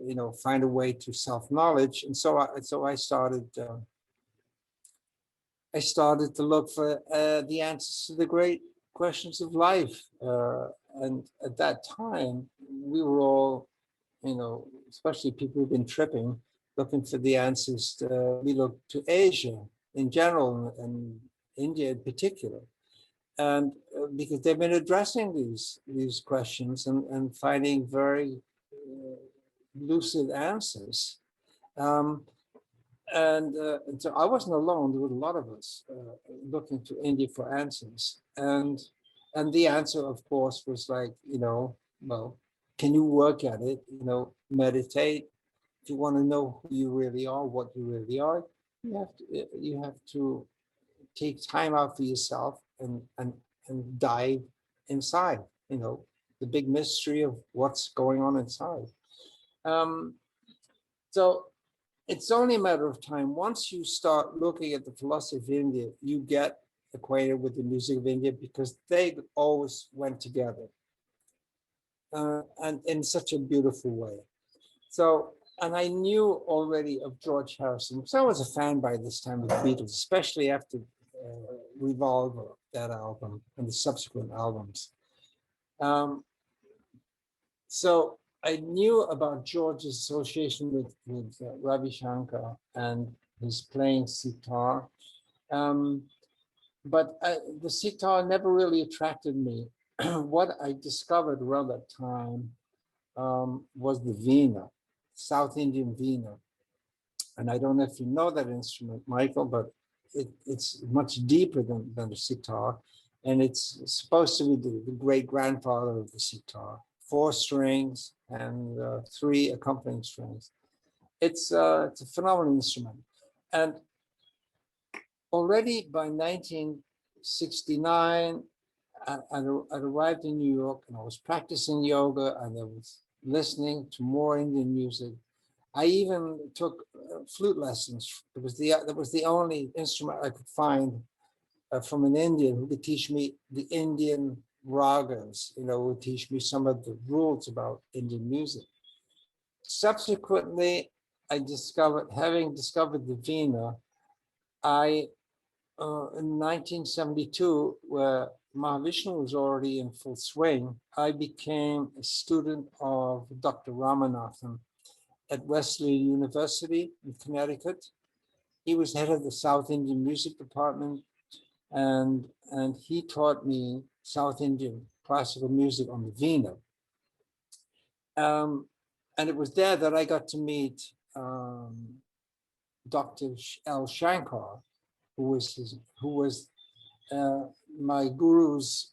you know, find a way to self-knowledge. And so I started to look for the answers to the great questions of life. And at that time, we were all, you know, especially people who've been tripping, looking for the answers. We looked to Asia in general and India in particular. And because they've been addressing these questions and finding very lucid answers. And so I wasn't alone. There were a lot of us looking to India for answers. And the answer, of course, was like, you know, well, can you work at it? You know, meditate. If you want to know who you really are, what you really are, you have to take time out for yourself and dive inside. You know, the big mystery of what's going on inside. Um, so it's only a matter of time. Once you start looking at the philosophy of India, you get acquainted with the music of India, because they always went together, and in such a beautiful way. So, and I knew already of George Harrison, because I was a fan by this time of the Beatles, especially after Revolver, that album, and the subsequent albums. So I knew about George's association with Ravi Shankar and his playing sitar. But the sitar never really attracted me. What I discovered around that time was the Veena, South Indian Veena. And I don't know if you know that instrument, Michael, but it's much deeper than the sitar. And it's supposed to be the great grandfather of the sitar. 4 strings and 3 accompanying strings. It's a phenomenal instrument. And already by 1969, I'd arrived in New York and I was practicing yoga and I was listening to more Indian music. I even took flute lessons. That was the only instrument I could find from an Indian who could teach me the Indian ragas, would teach me some of the rules about Indian music. Subsequently, having discovered the Veena, in 1972, where Mahavishnu was already in full swing, I became a student of Dr. Ramanathan at Wesleyan University in Connecticut. He was head of the South Indian Music Department, and he taught me South Indian classical music on the Veena. And it was there that I got to meet Dr. L. Shankar, who was my guru's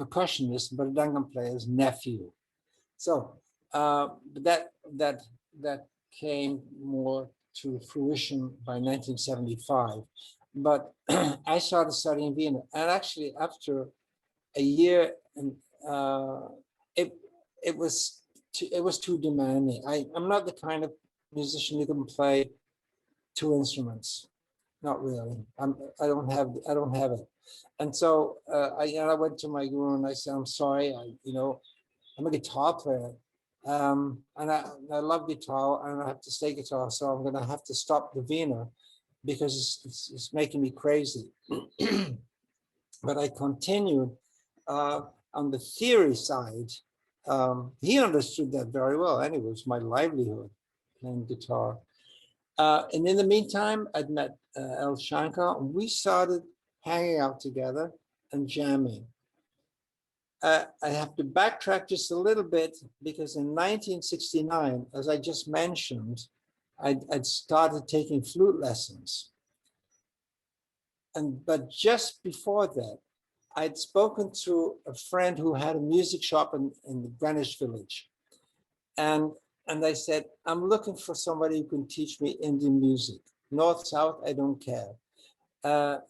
percussionist, Mridangam player's nephew. So that came more to fruition by 1975. But I started studying Veena, and actually after a year, it was too demanding. I'm not the kind of musician who can play 2 instruments. Not really. I don't have it. And so I went to my guru and I said, I'm sorry, I'm a guitar player. And I love guitar and I have to stay guitar. So I'm going to have to stop the Veena because it's making me crazy. But I continued on the theory side. He understood that very well. And it was my livelihood playing guitar. And in the meantime, I'd met El Shankar, and we started hanging out together and jamming. I have to backtrack just a little bit because in 1969, as I just mentioned, I'd started taking flute lessons. But just before that, I'd spoken to a friend who had a music shop in the Greenwich Village. And I said, I'm looking for somebody who can teach me Indian music. North, South, I don't care.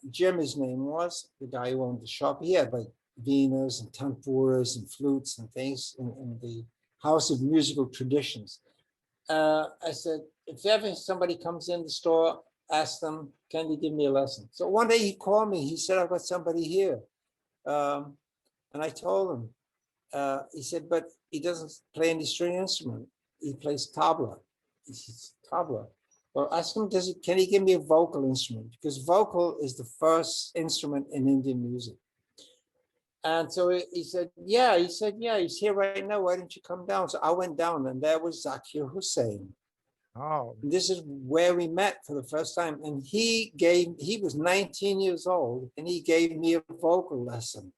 Jim, his name was, the guy who owned the shop. He had like Venas and tanpuras and flutes and things in the House of Musical Traditions. I said, if ever somebody comes in the store, ask them, can you give me a lesson? So one day he called me. He said, I've got somebody here. And I told him, he said, but he doesn't play any string instrument. He plays tabla. He says, tabla. Well, ask him, can he give me a vocal instrument? Because vocal is the first instrument in Indian music. And so he said, yeah. He said, yeah, he's here right now. Why don't you come down? So I went down, and there was Zakir Hussain. Oh. And this is where we met for the first time. And he was 19 years old, and he gave me a vocal lesson.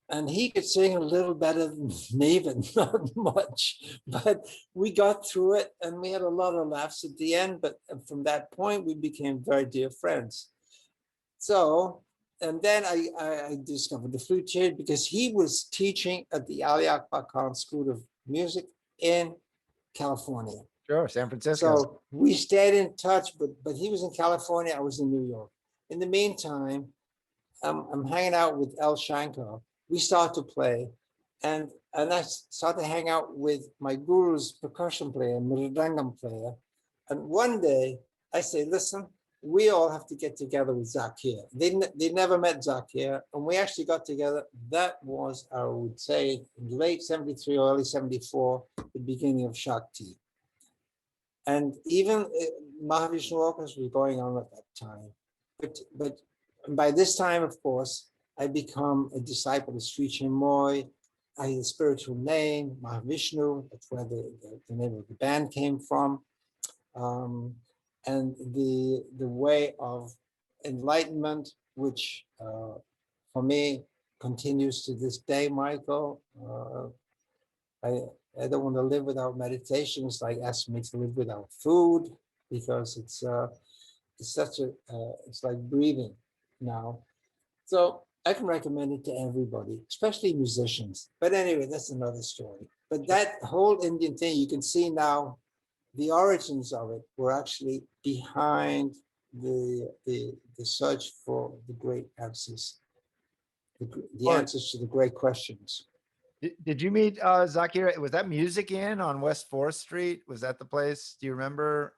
And he could sing a little better than me, but not much. But we got through it, and we had a lot of laughs at the end. But from that point, we became very dear friends. So, and then I discovered the flute chair because he was teaching at the Ali Akbar Khan School of Music in California. Sure, San Francisco. So we stayed in touch, but he was in California, I was in New York. In the meantime, I'm hanging out with El Shankar. We start to play, and I start to hang out with my guru's percussion player, Mridangam player. And one day I say, listen, we all have to get together with Zakir. They never met Zakir, and we actually got together. That was, I would say, late 73 or early 74, the beginning of Shakti. And even Mahavishnu Orchestra was going on at that time. But by this time, of course, I become a disciple of Sri Chinmoy. I had a spiritual name, Mahavishnu. That's where the name of the band came from. And the way of enlightenment, which for me continues to this day, Michael. I don't want to live without meditation. It's like asking me to live without food, because it's such a it's like breathing now. So I can recommend it to everybody, especially musicians. But anyway, that's another story. But that whole Indian thing, you can see now the origins of it were actually behind the search for the great answers, the Well, answers to the great questions. did you meet Zakir? Was that Music Inn on West 4th Street? Was that the place? Do you remember?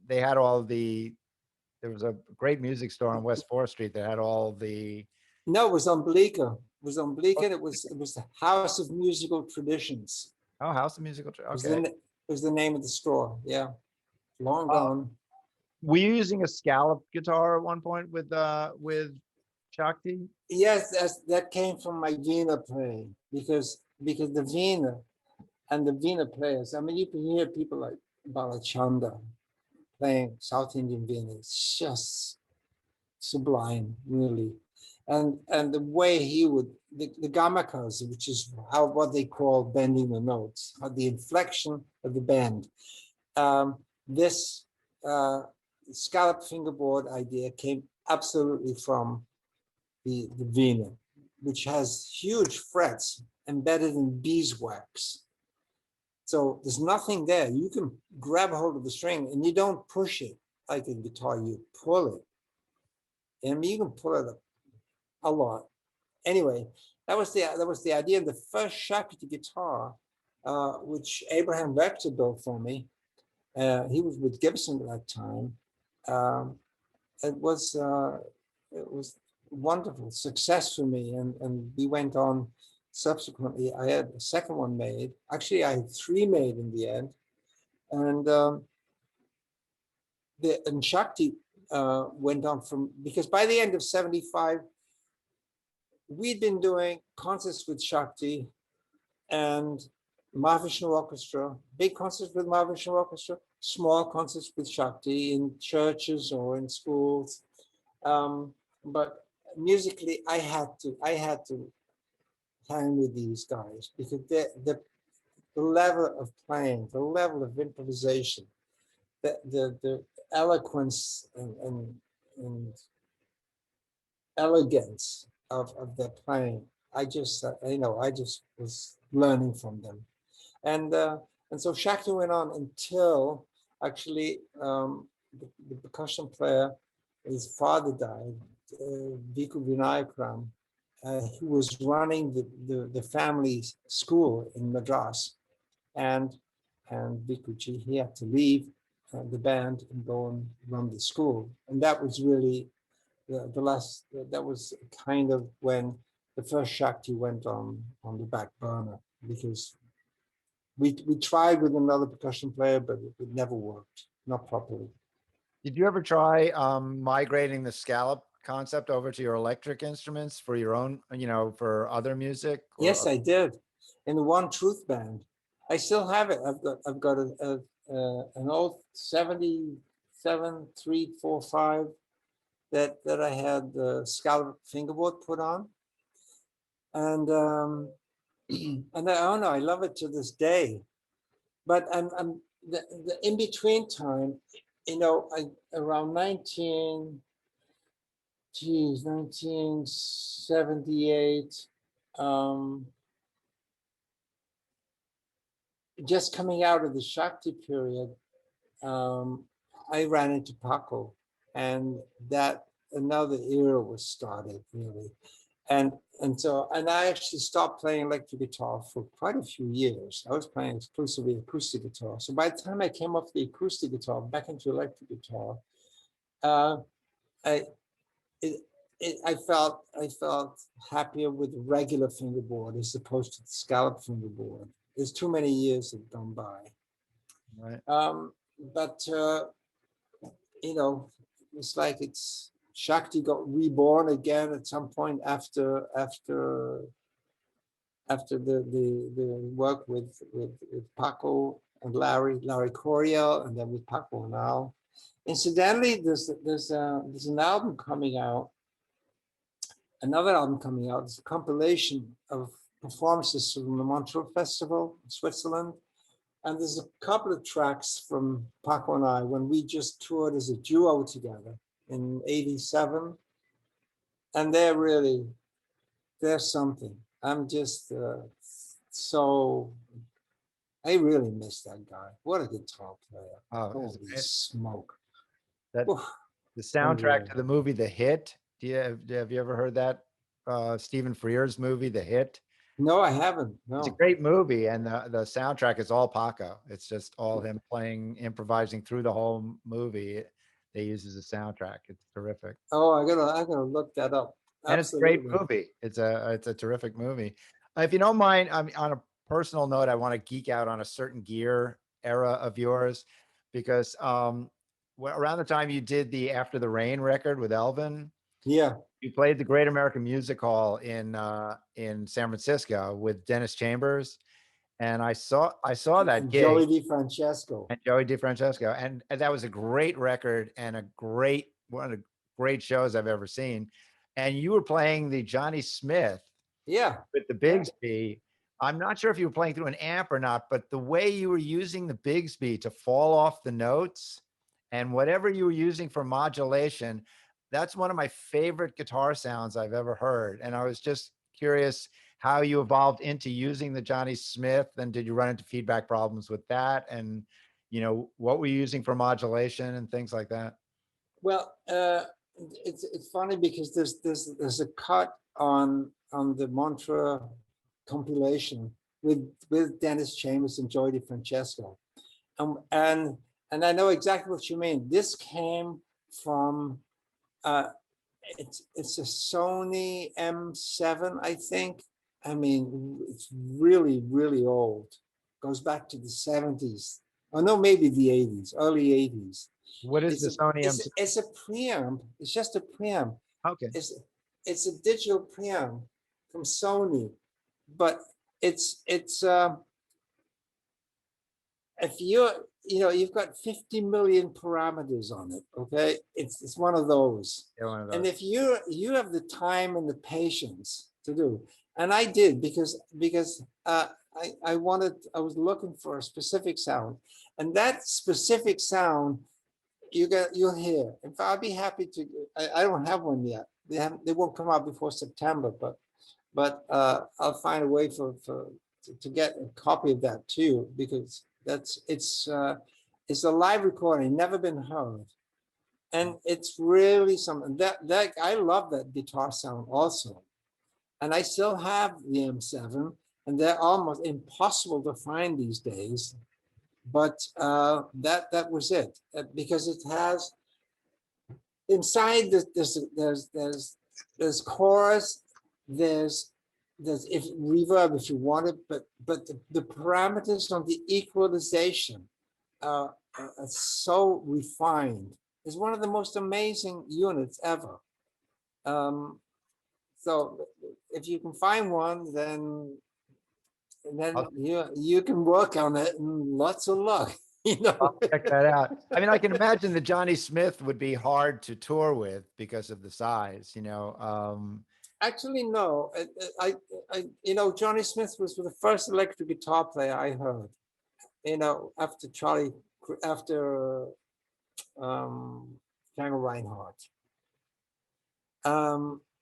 They had all there was a great music store on West 4th Street that had all the No, it was on Bleecker. It was on Bleecker. It was the House of Musical Traditions. oh, House of Musical. Okay. It was the name of the store. Yeah, long Uh, gone. were you using a scallop guitar at one point with Shakti? Yes, that came from my Veena playing, because the Veena and the Veena players. I mean, you can hear people like Balachanda playing South Indian Veena. It's just sublime, really. And the way he would the gamakas, which is what they call bending the notes, the inflection of the bend. This scallop fingerboard idea came absolutely from the Veena, which has huge frets embedded in beeswax. So there's nothing there. You can grab hold of the string and you don't push it like a guitar, you pull it. I mean, you can pull it a lot. Anyway, that was the idea. The first Shakti guitar, which Abraham Rector built for me, he was with Gibson at that time. It was wonderful success for me, and we went on. Subsequently, I had a second one made. Actually, I had three made in the end, and Shakti went on from, because by the end of '75, we'd been doing concerts with Shakti and Mahavishnu Orchestra, big concerts with Mahavishnu Orchestra, small concerts with Shakti in churches or in schools. But musically, I had to hang with these guys, because the level of playing, the level of improvisation, the eloquence and elegance of their playing. I just I just was learning from them, and so Shakti went on until actually the percussion player, his father died, Viku Vinayakram, who was running the family school in Madras, and Vikuji, he had to leave the band and go and run the school, and that was really the last. That was kind of when the first Shakti went on the back burner, because we tried with another percussion player, but it never worked, not properly. Did you ever try migrating the scallop concept over to your electric instruments for your own, for other music? Yes, I did. In the One Truth band, I still have it. I've got an old 77 345 that I had the scallop fingerboard put on, and and I don't know, I love it to this day. But I'm the in between time, around 1978, just coming out of the Shakti period, I ran into Paco, and that another era was started, really. And I actually stopped playing electric guitar for quite a few years. I was playing exclusively acoustic guitar. So by the time I came off the acoustic guitar back into electric guitar, uh, I felt happier with the regular fingerboard as opposed to the scallop fingerboard. There's too many years have gone by. Right. But it's like Shakti got reborn again at some point after the work with Paco and Larry Coryell, and then with Paco and Al. Incidentally, there's an album coming out, another album coming out. It's a compilation of performances from the Montreux Festival in Switzerland. And there's a couple of tracks from Paco and I when we just toured as a duo together in '87. And they're something. I'm just I really miss that guy. What a guitar player. Oh, Holy smoke. that Oof, the soundtrack to the movie The Hit. Have you ever heard that Stephen Frears movie, The Hit? No, I haven't. It's a No. great movie, and the soundtrack is all Paco. It's just all him playing, improvising through the whole movie. They use as a soundtrack. It's terrific. Oh, I gotta look that up. And it's a great Absolutely. movie. It's a terrific movie. If you don't mind, on a personal note, I want to geek out on a certain gear era of yours because around the time you did the After the Rain record with Elvin, Yeah. you played the Great American Music Hall in San Francisco with Dennis Chambers, and I saw that gig. Joey DeFrancesco. And Joey DeFrancesco, and that was a great record and one of the great shows I've ever seen. And you were playing the Johnny Smith, Yeah. with the Bigsby. I'm not sure if you were playing through an amp or not, but the way you were using the Bigsby to fall off the notes and whatever you were using for modulation, that's one of my favorite guitar sounds I've ever heard. And I was just curious how you evolved into using the Johnny Smith, and did you run into feedback problems with that? And, what were you using for modulation and things like that? Well, it's funny because there's a cut on the Montreux compilation with Dennis Chambers and Joey DeFrancesco, and I know exactly what you mean. This came from it's a Sony M7, I think. I mean, it's really, really old. Goes back to the 70s. Oh no, maybe the 80s, early 80s. What is the Sony M7? It's a preamp. It's just a preamp. Okay. It's a digital preamp from Sony, but it's if you've got 50 million parameters on it, okay? It's one of those. Yeah, one of those. And if you have the time and the patience to do, and I did because I was looking for a specific sound, and that specific sound you'll hear. In fact, I'll be happy to. I don't have one yet. They won't come out before September, but I'll find a way to get a copy of that too, because it's a live recording, never been heard, and it's really something that I love that guitar sound also, and I still have the M7, and they're almost impossible to find these days. But that was it, because it has inside there's chorus, there's if reverb if you want it, but the parameters on the equalization are so refined. It's one of the most amazing units ever. So if you can find one, then you can work on it, and lots of luck. I'll check that out. I mean, I can imagine the Johnny Smith would be hard to tour with because of the size, Actually, no. Johnny Smith was the first electric guitar player I heard. After Django Reinhardt.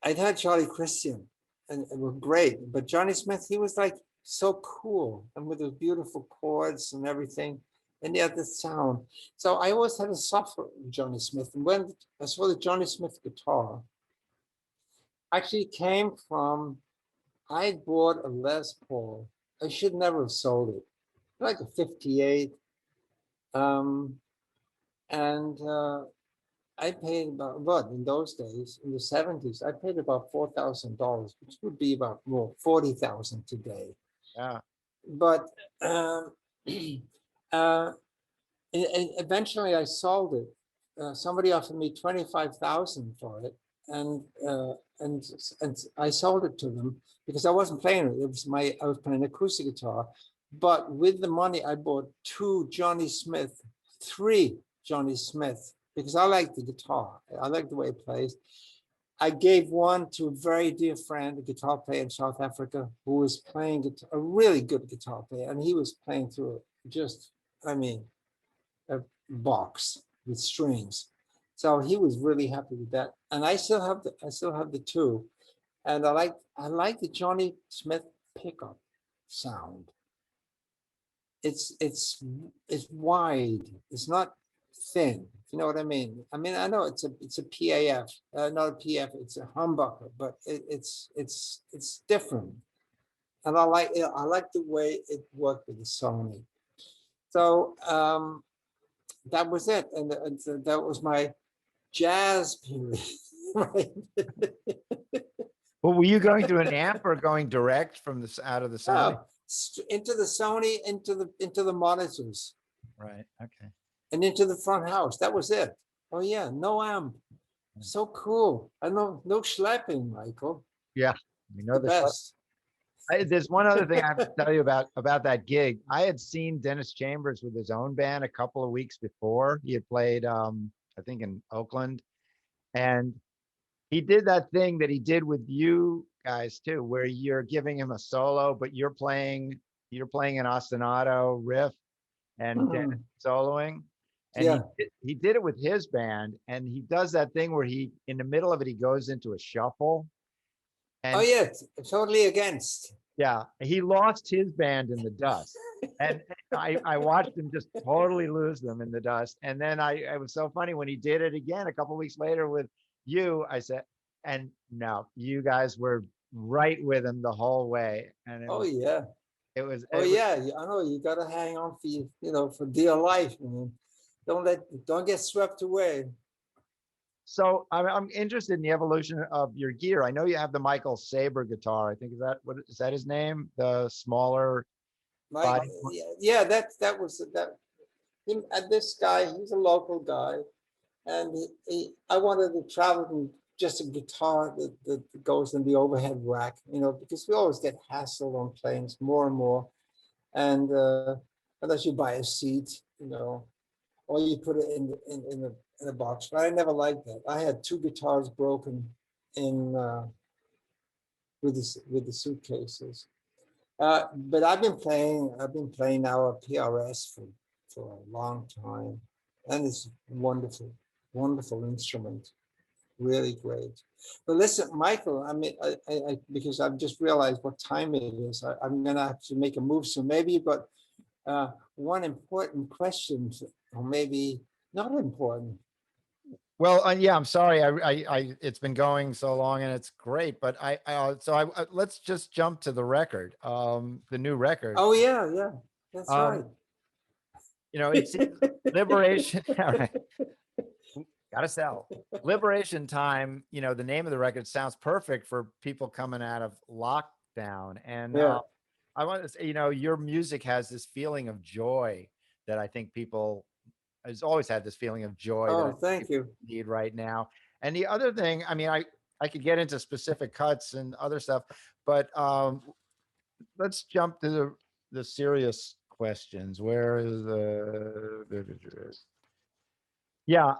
I'd had Charlie Christian, and it was great. But Johnny Smith, he was like so cool, and with those beautiful chords and everything, and he had the sound. So I always had a soft for Johnny Smith. And when I saw the Johnny Smith guitar, actually came from, I bought a Les Paul. I should never have sold it, like a 58. I paid about, in those days, in the 70s, I paid about $4,000, which would be about $40,000 today. Yeah. But eventually I sold it. Somebody offered me $25,000 for it, and I sold it to them because I wasn't playing it. I was playing acoustic guitar, but with the money I bought three Johnny Smith, because I like the guitar. I like the way it plays. I gave one to a very dear friend, a guitar player in South Africa, who was playing a really good guitar player, and he was playing through just, I mean, a box with strings. So he was really happy with that, and I still have the two, and I like the Johnny Smith pickup sound. It's wide. It's not thin. You know what I mean? I mean, I know it's a PAF, not a PF. It's a humbucker, but it's different, and I like it. I like the way it worked with the Sony. So that was it, and that was my jazz period. Right? Well, were you going through an amp or going direct from this out of the Sony? Oh, into the Sony, into the monitors, Right. Okay. and into the front house. That was it. Oh yeah, no amp. So cool. I know, no schlepping, Michael. Yeah. We know The the best. There's one other thing I have to tell you about that gig. I had seen Dennis Chambers with his own band a couple of weeks before. He had played, I think, in Oakland, and he did that thing that he did with you guys too, where you're giving him a solo, but you're playing an ostinato riff, and Dennis soloing. And Yeah. he did it with his band, and he does that thing where he, in the middle of it, he goes into a shuffle. Oh And yeah, totally against. yeah, he lost his band in the dust. And I watched him just totally lose them in the dust. And then it was so funny when he did it again a couple of weeks later with you. I said, and no, you guys were right with him the whole way. And Oh yeah. it was, Oh yeah. I know you got to hang on for for dear life. I mean, don't get swept away. so I'm interested in the evolution of your gear. I know you have the Michael Sabre guitar. I think is that his name? The smaller Mike, body. yeah, that was that. This guy, he's a local guy, and I wanted to travel with just a guitar that goes in the overhead rack, because we always get hassled on planes more and more, and unless you buy a seat, or you put it in a box. But I never liked that. I had two guitars broken in with the suitcases. But I've been playing now a PRS for a long time, and it's wonderful, wonderful instrument, really great. But listen, Michael, I mean, because I've just realized what time it is. I'm gonna have to make a move soon. Maybe you've got one important question, or maybe not important. Well, yeah, I'm sorry. It's been going so long and it's great, but let's just jump to the record, the new record. Oh yeah, that's right. It's Liberation. All right, gotta sell. Liberation Time. The name of the record sounds perfect for people coming out of lockdown, and Yeah. I want to say, your music has this feeling of joy that I think people has always had this feeling of joy that I Oh, think thank people you. need right now. And the other thing, I mean, I could get into specific cuts and other stuff, but let's jump to the serious questions. Where is yeah,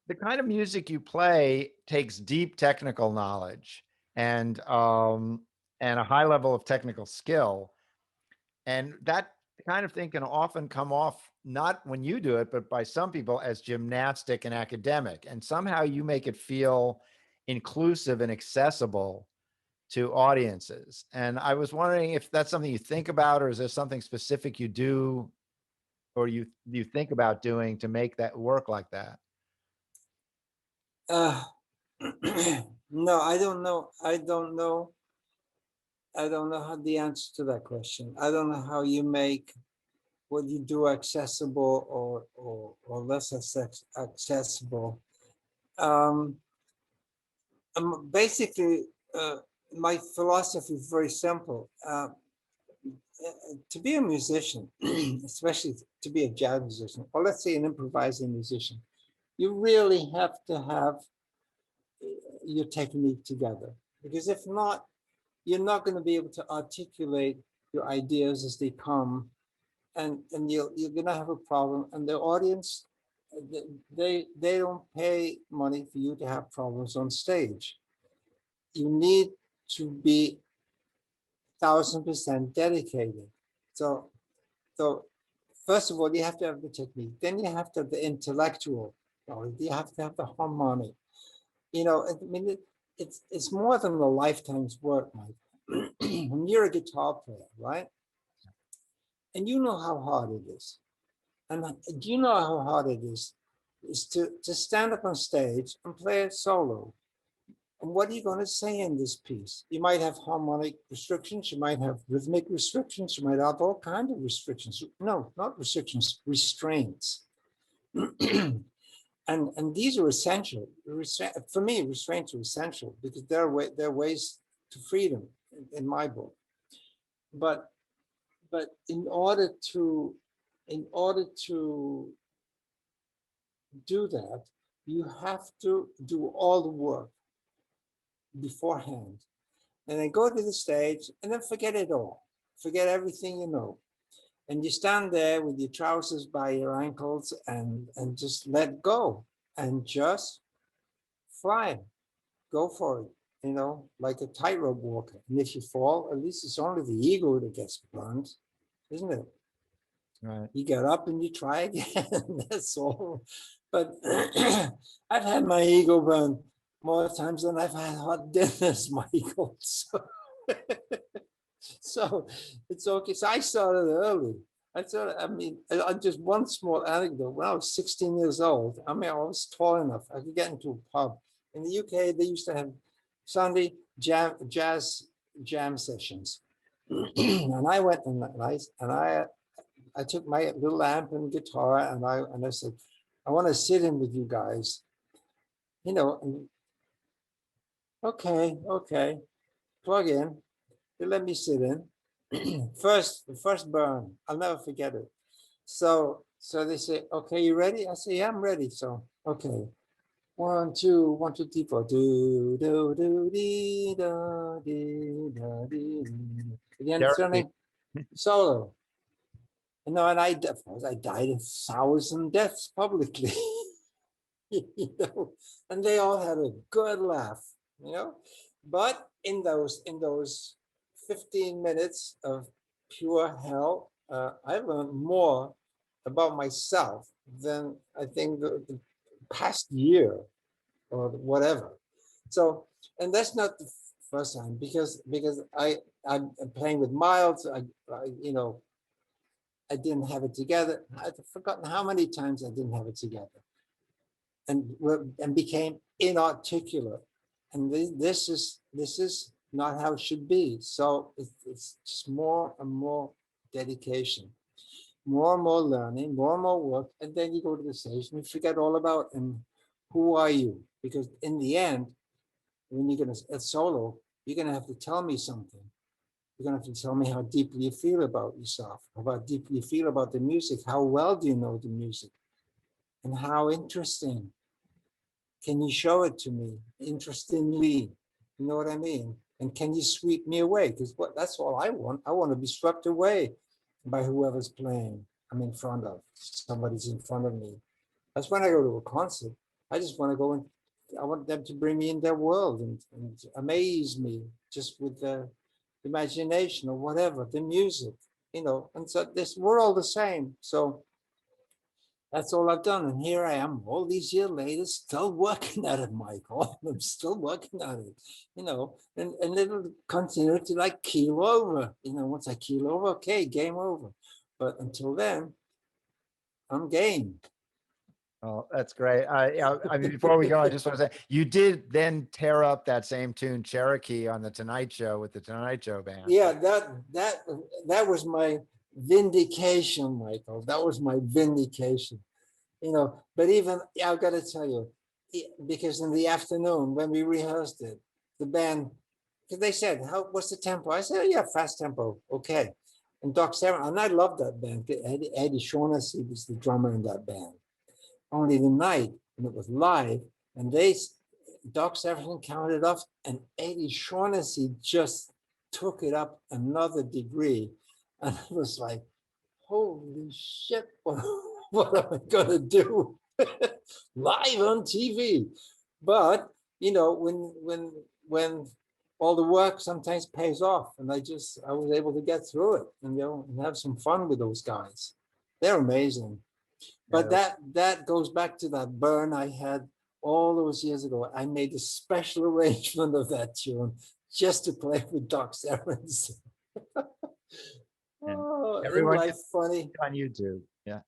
the kind of music you play takes deep technical knowledge and a high level of technical skill. And that kind of thing can often come off, not when you do it, but by some people as gymnastic and academic. And somehow you make it feel inclusive and accessible to audiences. And I was wondering if that's something you think about, or is there something specific you do or you think about doing to make that work like that? No, I don't know. I don't know how the answer to that question. I don't know how you make what you do accessible or less accessible. Um, Basically, my philosophy is very simple. To be a musician, especially to be a jazz musician, or let's say an improvising musician, you really have to have your technique together. Because if not, you're not going to be able to articulate your ideas as they come, and you're going to have a problem. And the audience, they don't pay money for you to have problems on stage. You need to be 1,000% dedicated. So first of all, you have to have the technique. Then you have to have the intellectual. You have to have the harmonic. I mean, it's more than a lifetime's work, Mike. When you're a guitar player, right? And you know how hard it is. And do you know how hard it is to stand up on stage and play a solo? And what are you going to say in this piece? You might have harmonic restrictions. You might have rhythmic restrictions. You might have all kinds of restrictions. No, not restrictions, restraints. And these are essential. For me, restraints are essential because they're ways to freedom in my book. But in order to do that, you have to do all the work beforehand, and then go to the stage and then forget it all. Forget everything you know. And you stand there with your trousers by your ankles and just let go and just fly. Go for it, like a tightrope walker. And if you fall, at least it's only the ego that gets burned, isn't it? Right. You get up and you try again. That's all. But I've had my ego burned more times than I've had hot dinners, Michael. So it's okay. So I started early. Just one small anecdote. When I was 16 years old, I was tall enough. I could get into a pub. In the UK, they used to have Sunday jazz jam sessions. And I went and I took my little amp and guitar and I said, I want to sit in with you guys. Okay, plug in. They let me sit in. The first burn, I'll never forget it. So they say, okay, you ready? I say, yeah, I'm ready. So, okay. 1, 2, 1, 2, 3, 4. Do, do, do, dee, da, dee, da, dee. Again, turning solo. And I died a 1,000 deaths publicly. And they all had a good laugh, But in those 15 minutes of pure hell, I learned more about myself than I think the past year or whatever. So, and that's not the first time because I'm playing with Miles. I didn't have it together. I've forgotten how many times I didn't have it together, and became inarticulate. And this is not how it should be. So it's just more and more dedication, more and more learning, more and more work, and then you go to the stage and you forget all about and who are you? Because in the end, when you're going to solo, you're going to have to tell me something. You're going to have to tell me how deeply you feel about yourself, how deeply you feel about the music, how well do you know the music, and how interesting. Can you show it to me interestingly? You know what I mean? And can you sweep me away? Because that's all I want. I want to be swept away by whoever's playing. I'm in front of. Somebody's in front of me. That's when I go to a concert. I just want to go and I want them to bring me in their world and amaze me just with the imagination or whatever, the music, And so we're all the same. So that's all I've done. And here I am all these years later, still working at it, Michael. I'm still working at it, and it'll continue to like keel over. Once I keel over, okay, game over. But until then, I'm game. Oh, that's great. I mean, before we go, I just want to say you did then tear up that same tune, Cherokee, on the Tonight Show with the Tonight Show band. Yeah, that was my vindication, Michael. That was my vindication. But even I've got to tell you, because in the afternoon when we rehearsed it, the band, because they said, what's the tempo? I said, yeah, fast tempo. Okay. And Doc Sabre, and I love that band. Eddie Shaughnessy was the drummer in that band. Only the night, and it was live, and Doc Severinsen counted off, and Eddie Shaughnessy just took it up another degree. And I was like, holy shit, what am I going to do? live on TV. But you know, when all the work sometimes pays off, and I was able to get through it, and you know, and have some fun with those guys. They're amazing. But that goes back to that burn I had all those years ago. I made a special arrangement of that tune just to play with Doc Severin's. And Oh, isn't everyone life can funny? see it on YouTube. Yeah.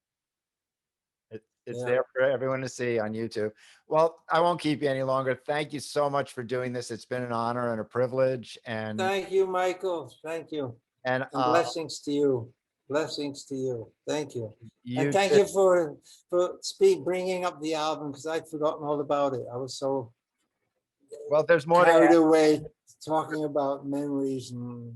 It's Yeah. there for everyone to see on YouTube. Well, I won't keep you any longer. Thank you so much for doing this. It's been an honor and a privilege. Thank you, Michael. Thank you. And And blessings to you. Blessings to you. Thank you. And you thank too. you for bringing up the album, because I'd forgotten all about it. I was so Well, there's more to carried add, away talking about memories and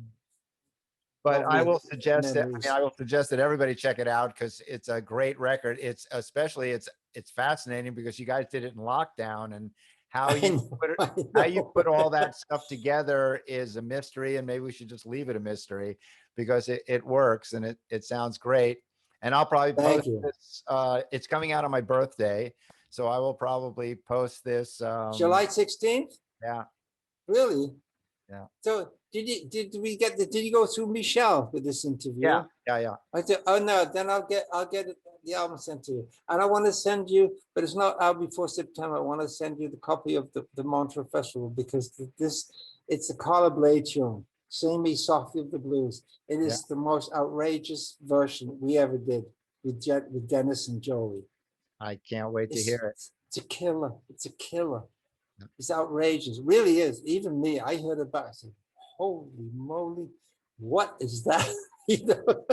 but I lovely will suggest that. I memories. mean, I will suggest that everybody check it out because it's a great record. It's especially it's fascinating because you guys did it in lockdown, and how you put all that stuff together is a mystery, and maybe we should just leave it a mystery because it works and it sounds great. And I'll probably post this. It's coming out on my birthday, so I will probably post this. July 16th? Yeah. Really? Yeah. So did you go through Michelle with this interview? Yeah. I said, oh no, then I'll get the album sent to you. And I want to send you, but it's not out before September. I want to send you the copy of the Montreux Festival, because it's a Carla Blade tune. Sing Me Softly of the Blues. It is the most outrageous version we ever did with Dennis and Joey. I can't wait to hear it. It's a killer. It's a killer. It's outrageous. It really is. Even me, I heard about it. I said, holy moly, what is that? You know?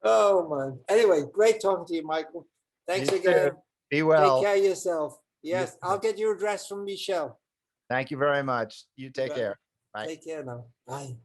Oh man. Anyway, great talking to you, Michael. Thanks again. Be well. Take care of yourself. Yes, I'll get your address from Michelle. Thank you very much. You take care. Bye. Take care now. Bye.